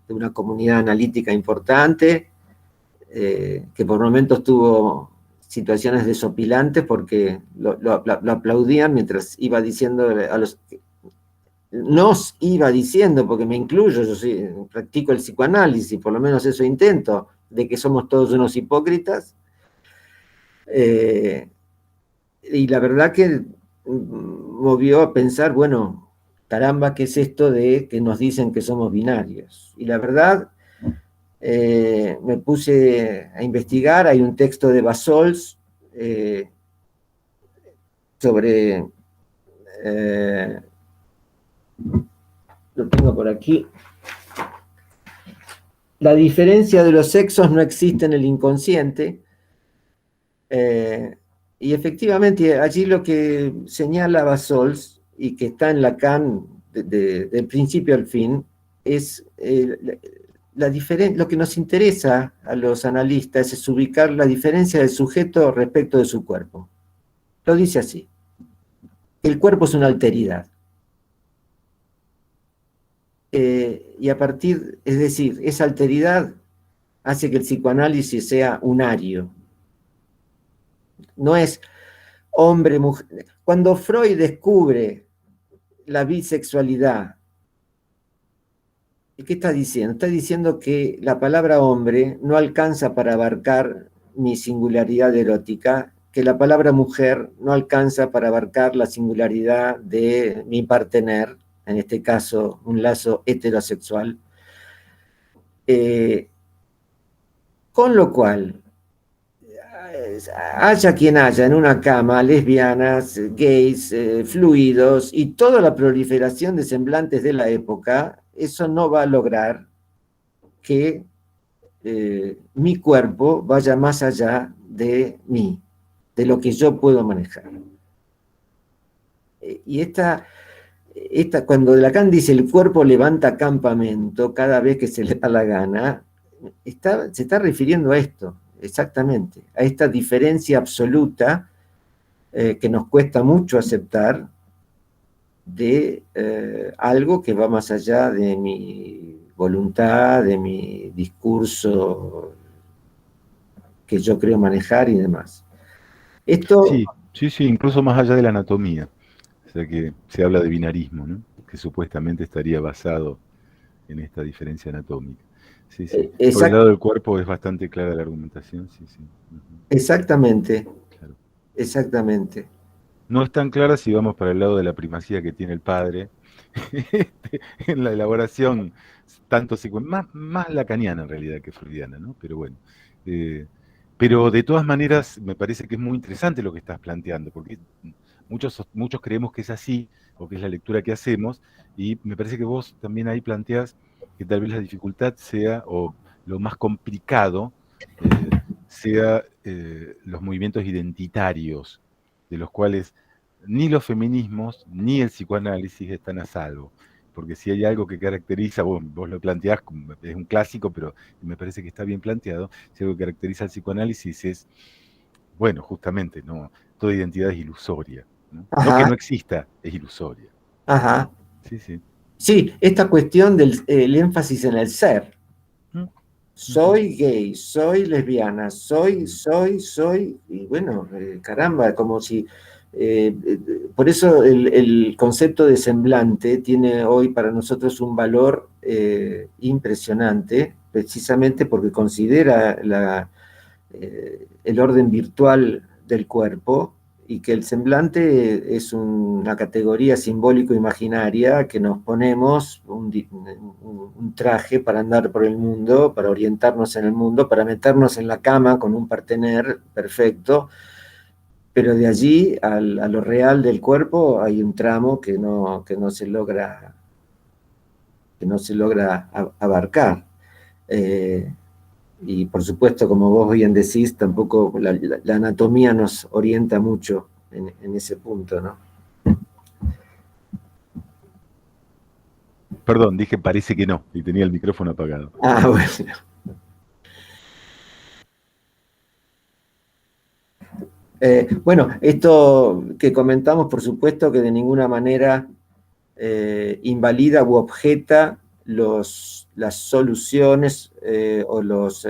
una comunidad analítica importante, que por momentos tuvo situaciones desopilantes porque lo aplaudían mientras iba diciendo nos iba diciendo, porque me incluyo, yo sí, practico el psicoanálisis, por lo menos eso intento, de que somos todos unos hipócritas, y la verdad que movió a pensar, bueno, caramba, ¿qué es esto de que nos dicen que somos binarios? Y la verdad, me puse a investigar, hay un texto de Bassols sobre, lo tengo por aquí, la diferencia de los sexos no existe en el inconsciente, y efectivamente allí lo que señala Bassols, y que está en Lacan del principio al fin, es lo que nos interesa a los analistas es ubicar la diferencia del sujeto respecto de su cuerpo. Lo dice así: el cuerpo es una alteridad. y a partir, es decir, esa alteridad hace que el psicoanálisis sea unario. No es hombre, mujer. Cuando Freud descubre la bisexualidad, ¿qué está diciendo? Está diciendo que la palabra hombre no alcanza para abarcar mi singularidad erótica, que la palabra mujer no alcanza para abarcar la singularidad de mi partener, en este caso un lazo heterosexual. Con lo cual, haya quien haya en una cama, lesbianas, gays, fluidos y toda la proliferación de semblantes de la época, eso no va a lograr que mi cuerpo vaya más allá de mí, de lo que yo puedo manejar. Y cuando Lacan dice el cuerpo levanta campamento cada vez que se le da la gana, se está refiriendo a esto, exactamente, a esta diferencia absoluta que nos cuesta mucho aceptar de algo que va más allá de mi voluntad, de mi discurso que yo creo manejar y demás. Esto... Sí, incluso más allá de la anatomía. O sea que se habla de binarismo, ¿no? Que supuestamente estaría basado en esta diferencia anatómica. Sí. Por el lado del cuerpo es bastante clara la argumentación, sí. Exactamente. Claro. Exactamente. No es tan clara si vamos para el lado de la primacía que tiene el padre en la elaboración, tanto más lacaniana en realidad que freudiana, ¿no? Pero bueno. Pero de todas maneras me parece que es muy interesante lo que estás planteando, porque muchos creemos que es así, o que es la lectura que hacemos, y me parece que vos también ahí planteás que tal vez la dificultad sea, o lo más complicado, sea los movimientos identitarios, de los cuales ni los feminismos ni el psicoanálisis están a salvo. Porque si hay algo que caracteriza, vos lo planteás, es un clásico, pero me parece que está bien planteado, si algo que caracteriza al psicoanálisis es, bueno, justamente, no, toda identidad es ilusoria. No que no exista, es ilusoria. Ajá. Sí. Sí, esta cuestión del énfasis en el ser. Soy gay, soy lesbiana, soy, y bueno, caramba, como si... por eso el concepto de semblante tiene hoy para nosotros un valor impresionante, precisamente porque considera el orden virtual del cuerpo y que el semblante es una categoría simbólico-imaginaria que nos ponemos un traje para andar por el mundo, para orientarnos en el mundo, para meternos en la cama con un partener perfecto, pero de allí a lo real del cuerpo hay un tramo que no se logra abarcar. Y por supuesto, como vos bien decís, tampoco la anatomía nos orienta mucho en ese punto, ¿no? Perdón, dije parece que no, y tenía el micrófono apagado. Ah, bueno. Bueno, esto que comentamos, por supuesto que de ninguna manera invalida u objeta las soluciones o los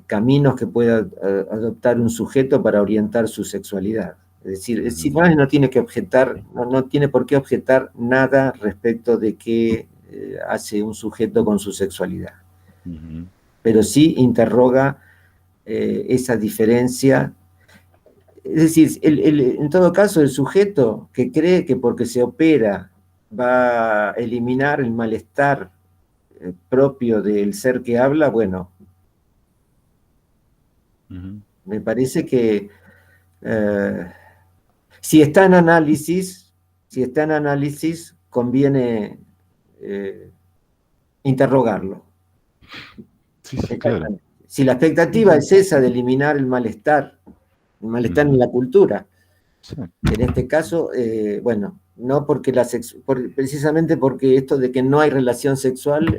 caminos que pueda adoptar un sujeto para orientar su sexualidad. Es decir, el psicoanálisis no tiene que objetar, no tiene por qué objetar nada respecto de qué hace un sujeto con su sexualidad. Pero sí interroga esa diferencia. Es decir, en todo caso, el sujeto que cree que porque se opera va a eliminar el malestar propio del ser que habla, bueno, me parece que si está en análisis, conviene interrogarlo. Sí, claro. Si la expectativa es esa de eliminar el malestar en la cultura, sí. En este caso, bueno, no porque precisamente porque esto de que no hay relación sexual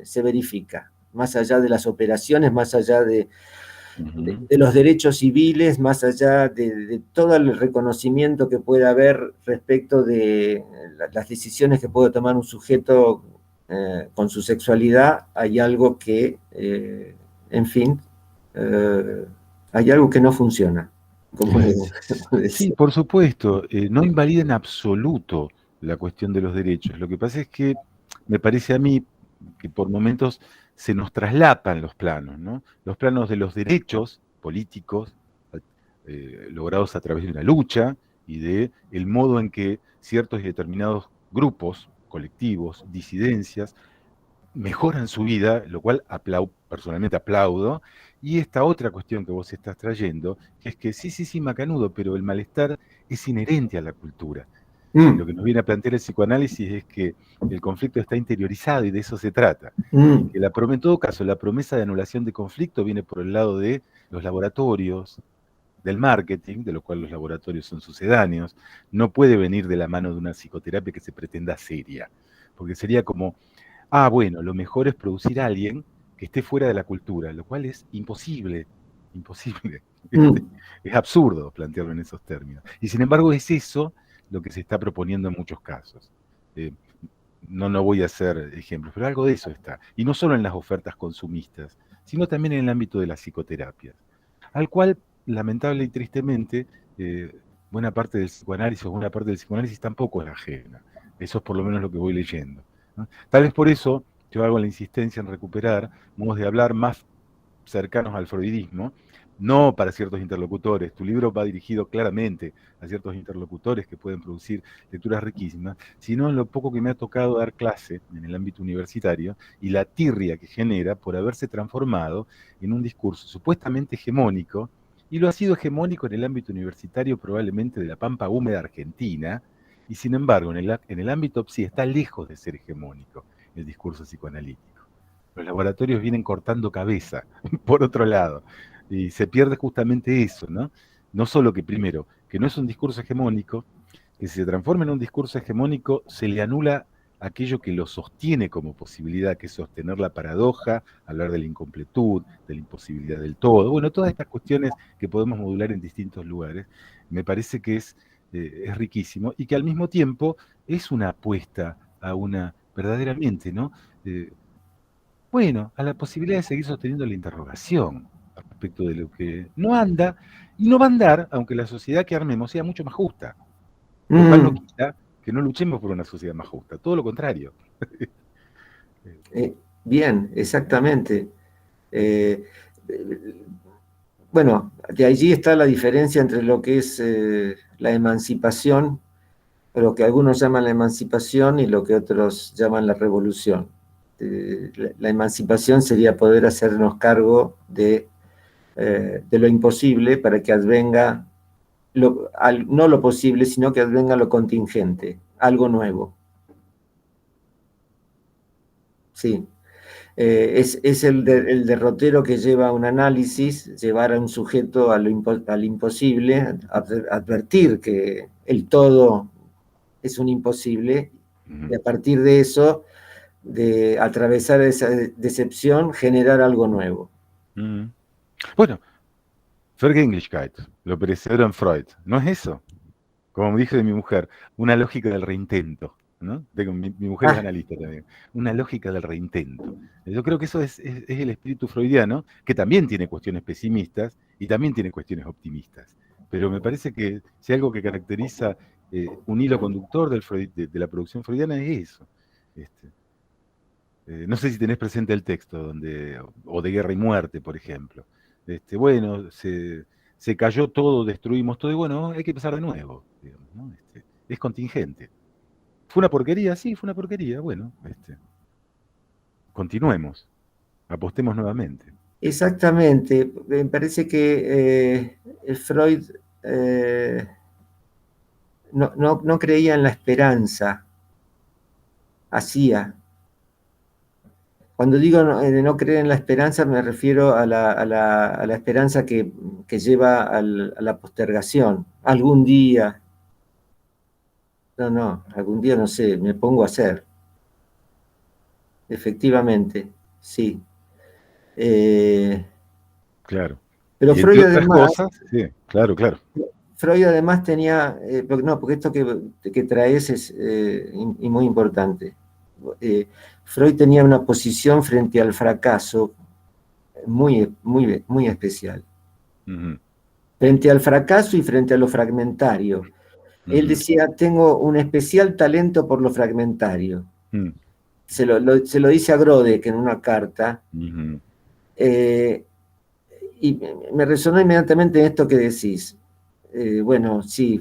se verifica, más allá de las operaciones, más allá de Ujú. de los derechos civiles, más allá de todo el reconocimiento que pueda haber respecto de las decisiones que puede tomar un sujeto con su sexualidad, hay algo que, en fin, eh, hay algo que no funciona, como Sí, decía. por supuesto, no invalida en absoluto la cuestión de los derechos. Lo que pasa es que me parece a mí que por momentos se nos traslapan los planos, ¿no? Los planos de los derechos políticos logrados a través de una lucha y de el modo en que ciertos y determinados grupos, colectivos, disidencias, mejoran su vida, lo cual personalmente aplaudo, y esta otra cuestión que vos estás trayendo, que es que sí, sí, sí, macanudo, pero el malestar es inherente a la cultura. Lo Mm, que nos viene a plantear el psicoanálisis es que el conflicto está interiorizado y de eso se trata. Y mm, que en todo caso la promesa de anulación de conflicto viene por el lado de los laboratorios, del marketing, de lo cual los laboratorios son sucedáneos, no puede venir de la mano de una psicoterapia que se pretenda seria, porque sería como bueno, lo mejor es producir a alguien que esté fuera de la cultura, lo cual es imposible, imposible. mm. Es absurdo plantearlo en esos términos. Y sin embargo es eso lo que se está proponiendo en muchos casos. Eh, no voy a hacer ejemplos, pero algo de eso está. Y no solo en las ofertas consumistas, sino también en el ámbito de las psicoterapias, al cual, lamentable y tristemente, buena parte del psicoanálisis o buena parte del psicoanálisis tampoco es ajena. Eso es por lo menos lo que voy leyendo, ¿no? Tal vez por eso yo hago la insistencia en recuperar modos de hablar más cercanos al freudismo, no para ciertos interlocutores. Tu libro va dirigido claramente a ciertos interlocutores que pueden producir lecturas riquísimas, sino en lo poco que me ha tocado dar clase en el ámbito universitario y la tirria que genera por haberse transformado en un discurso supuestamente hegemónico, y lo ha sido hegemónico en el ámbito universitario probablemente de la pampa húmeda argentina, y sin embargo en el ámbito psi está lejos de ser hegemónico el discurso psicoanalítico. Los laboratorios vienen cortando cabeza, por otro lado, y se pierde justamente eso, ¿no? No solo que primero, que no es un discurso hegemónico, que si se transforma en un discurso hegemónico, se le anula aquello que lo sostiene como posibilidad, que es sostener la paradoja, hablar de la incompletud, de la imposibilidad del todo. Bueno, todas estas cuestiones que podemos modular en distintos lugares, me parece que es riquísimo y que al mismo tiempo es una apuesta a una, verdaderamente, ¿no? Eh, bueno, a la posibilidad de seguir sosteniendo la interrogación respecto de lo que no anda y no va a andar, aunque la sociedad que armemos sea mucho más justa, lo cual no Mm. quita que no luchemos por una sociedad más justa, todo lo contrario. Eh, Bien, exactamente. Eh, bueno, de allí está la diferencia entre lo que es la emancipación, lo que algunos llaman la emancipación y lo que otros llaman la revolución. La emancipación sería poder hacernos cargo de lo imposible para que advenga, no lo posible, sino que advenga lo contingente, algo nuevo. Sí. Es el derrotero que lleva un análisis, llevar a un sujeto al imposible, advertir que el todo es un imposible, y Ujú. a partir de eso, de atravesar esa decepción, generar algo nuevo. Ujú. Bueno, Vergänglichkeit, lo perecedero en Freud, ¿no es eso? Como me dije de mi mujer, una lógica del reintento, ¿no? Mi mujer es Ah, analista también, una lógica del reintento. Yo creo que eso es el espíritu freudiano, que también tiene cuestiones pesimistas y también tiene cuestiones optimistas. Pero me parece que si algo que caracteriza un hilo conductor de la producción freudiana es eso. Este, no sé si tenés presente el texto, o de Guerra y Muerte, por ejemplo. Bueno, se cayó todo, destruimos todo, y bueno, hay que empezar de nuevo, digamos, ¿no? Es contingente. ¿Fue una porquería? Sí, fue una porquería. Bueno, continuemos, apostemos nuevamente. exactamente. Me parece que Freud no creía en la esperanza, hacía. Cuando digo no creer en la esperanza, me refiero a la esperanza que lleva a la postergación. Algún día, algún día no sé, me pongo a hacer. Efectivamente, sí. Eh, Claro. Pero Y entre otras cosas, sí, claro, claro. Freud además tenía, porque esto que traes es y muy importante. Freud tenía una posición frente al fracaso muy especial. Uh-huh. Frente al fracaso y frente a lo fragmentario. Él Uh-huh. decía, tengo un especial talento por lo fragmentario. Uh-huh. Se lo dice a Grodeck en una carta. Uh-huh. Y me resonó inmediatamente esto que decís. Bueno, sí,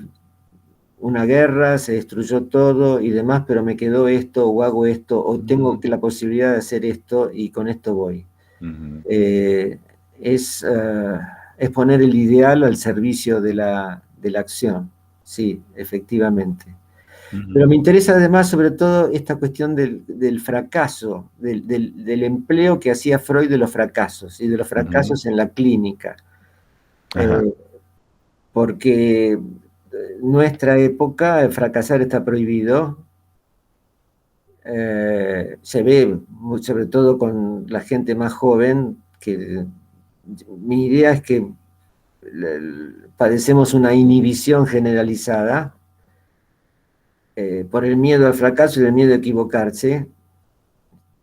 una guerra, se destruyó todo y demás, pero me quedó esto, o hago esto, o tengo la posibilidad de hacer esto y con esto voy. Uh-huh. Es poner el ideal al servicio de la acción, sí, efectivamente. Uh-huh. Pero me interesa además sobre todo esta cuestión del fracaso, del empleo que hacía Freud de los fracasos y de los fracasos en la clínica. Porque nuestra época fracasar está prohibido. Se ve, sobre todo con la gente más joven, que mi idea es que padecemos una inhibición generalizada por el miedo al fracaso y el miedo a equivocarse.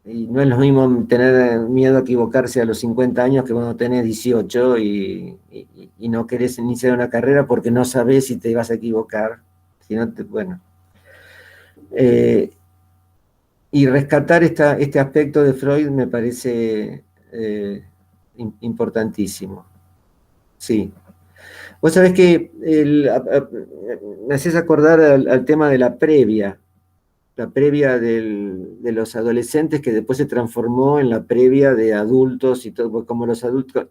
Y no es lo mismo tener miedo a equivocarse a los 50 años que cuando tenés 18 y no querés iniciar una carrera porque no sabés si te vas a equivocar. Si no bueno. Y rescatar este aspecto de Freud me parece importantísimo. Sí. Vos sabés que me haces acordar al tema de la previa de los adolescentes que después se transformó en la previa de adultos y todo, como los adultos,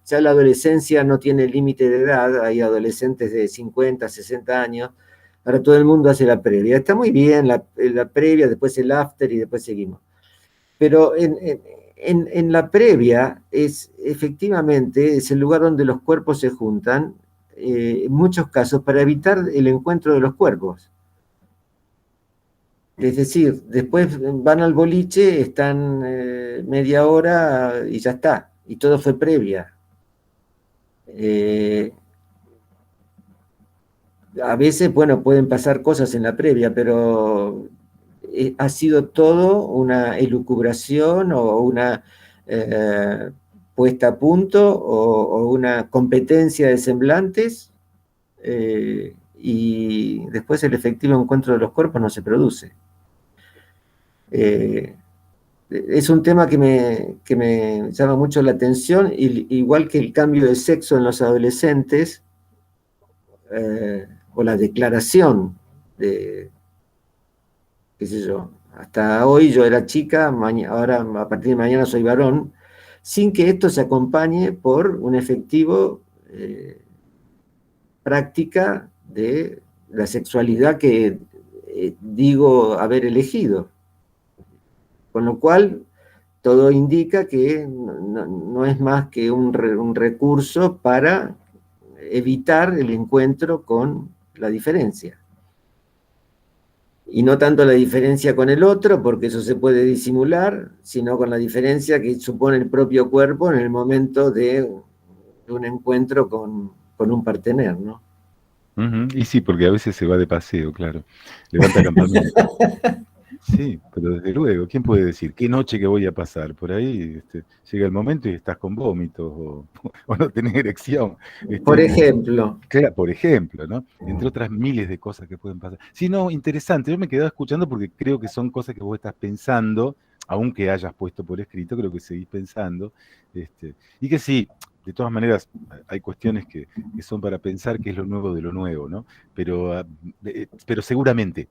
ya la adolescencia no tiene límite de edad, hay adolescentes de 50, 60 años, ahora todo el mundo hace la previa. Está muy bien la previa, después el after y después seguimos. Pero en la previa efectivamente es el lugar donde los cuerpos se juntan, en muchos casos para evitar el encuentro de los cuerpos. Es decir, después van al boliche, están media hora y ya está. Y todo fue previa. A veces, bueno, pueden pasar cosas en la previa, pero ha sido todo una elucubración o una puesta a punto o una competencia de semblantes y después el efectivo encuentro de los cuerpos no se produce. Es un tema que me llama mucho la atención, igual que el cambio de sexo en los adolescentes, o la declaración de, qué sé yo, hasta hoy yo era chica, ahora a partir de mañana soy varón, sin que esto se acompañe por un efectivo práctica de la sexualidad que digo haber elegido. Con lo cual, todo indica que no es más que un recurso para evitar el encuentro con la diferencia. Y no tanto la diferencia con el otro, porque eso se puede disimular, sino con la diferencia que supone el propio cuerpo en el momento de un encuentro con un partener, ¿no? Uh-huh. Y sí, porque a veces se va de paseo, claro. Levanta campamento. Sí, pero desde luego, ¿quién puede decir qué noche que voy a pasar? Por ahí llega el momento y estás con vómitos o no tenés erección. Por ejemplo. Claro, por ejemplo, ¿no? Entre otras miles de cosas que pueden pasar. Sí, no, interesante. Yo me quedaba escuchando porque creo que son cosas que vos estás pensando, aunque hayas puesto por escrito, creo que seguís pensando. Y que sí, de todas maneras, hay cuestiones que son para pensar qué es lo nuevo de lo nuevo, ¿no? Pero seguramente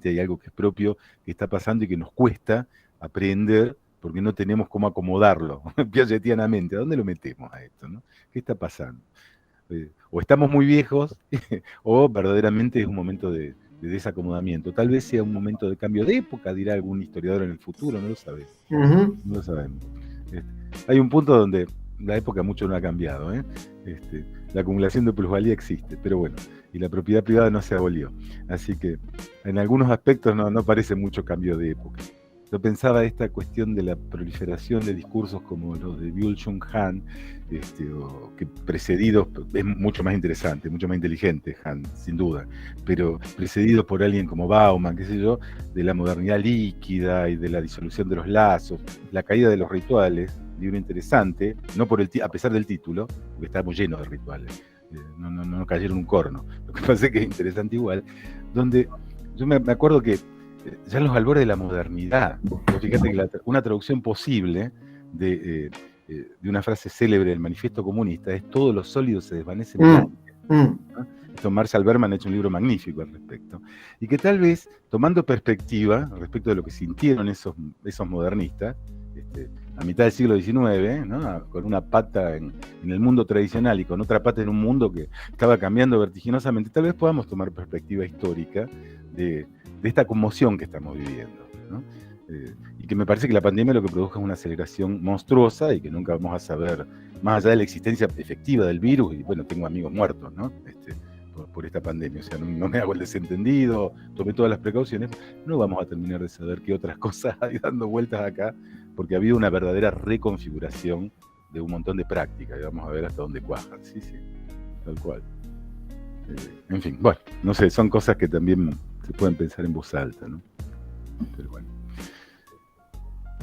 hay algo que es propio, que está pasando y que nos cuesta aprender porque no tenemos cómo acomodarlo, piagetianamente. ¿A dónde lo metemos a esto, no? ¿Qué está pasando? O estamos muy viejos, o verdaderamente es un momento de desacomodamiento. Tal vez sea un momento de cambio de época, dirá algún historiador en el futuro, no lo sabemos. Uh-huh. No lo sabemos. Hay un punto donde la época mucho no ha cambiado, la acumulación de plusvalía existe, pero bueno, y la propiedad privada no se abolió. Así que en algunos aspectos no parece mucho cambio de época. Yo pensaba esta cuestión de la proliferación de discursos como los de Byung-Chul Han, o que precedidos, es mucho más interesante, mucho más inteligente Han, sin duda, pero precedidos por alguien como Bauman, qué sé yo, de la modernidad líquida y de la disolución de los lazos, la caída de los rituales, libro interesante, no por a pesar del título, porque estamos llenos de rituales, no cayeron un corno, lo que pasa es que es interesante igual, donde yo me acuerdo que ya en los albores de la modernidad, fíjate que una traducción posible de una frase célebre del Manifiesto Comunista es: todo lo sólido se desvanece en el aire. ¿No? Esto Marshall Berman ha hecho un libro magnífico al respecto. Y que tal vez, tomando perspectiva respecto de lo que sintieron esos modernistas, a mitad del siglo XIX, ¿no? Con una pata en el mundo tradicional y con otra pata en un mundo que estaba cambiando vertiginosamente, tal vez podamos tomar perspectiva histórica de esta conmoción que estamos viviendo, ¿no? Y que me parece que la pandemia lo que produjo es una aceleración monstruosa y que nunca vamos a saber, más allá de la existencia efectiva del virus, y bueno, tengo amigos muertos, ¿no? Por esta pandemia, o sea, no me hago el desentendido, tomé todas las precauciones, no vamos a terminar de saber qué otras cosas hay dando vueltas acá, porque ha habido una verdadera reconfiguración de un montón de prácticas, y vamos a ver hasta dónde cuajan, sí, tal cual. En fin, bueno, no sé, son cosas que también se pueden pensar en voz alta, ¿no? Pero bueno.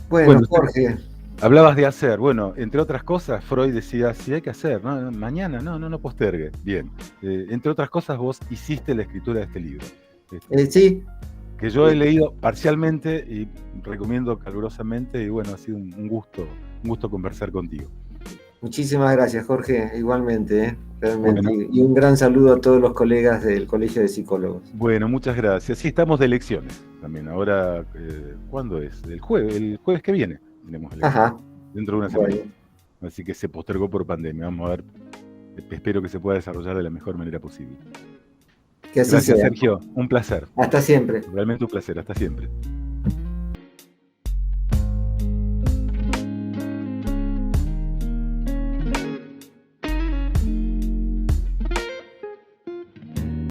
Bueno, Jorge. Hablabas de hacer, bueno, entre otras cosas, Freud decía, sí, hay que hacer, ¿no? Mañana, no postergue. Bien. Entre otras cosas, vos hiciste la escritura de este libro. Sí. Que yo he leído parcialmente y recomiendo calurosamente, y bueno, ha sido un gusto conversar contigo. Muchísimas gracias, Jorge, igualmente, realmente. Bueno. Y un gran saludo a todos los colegas del Colegio de Psicólogos. Bueno, muchas gracias. Sí, estamos de elecciones también. Ahora, ¿cuándo es? El jueves que viene tenemos elecciones. Ajá. Dentro de una semana. Bueno. Así que se postergó por pandemia. Vamos a ver. Espero que se pueda desarrollar de la mejor manera posible. Que así gracias, sea. Sergio. Un placer. Hasta siempre. Realmente un placer. Hasta siempre.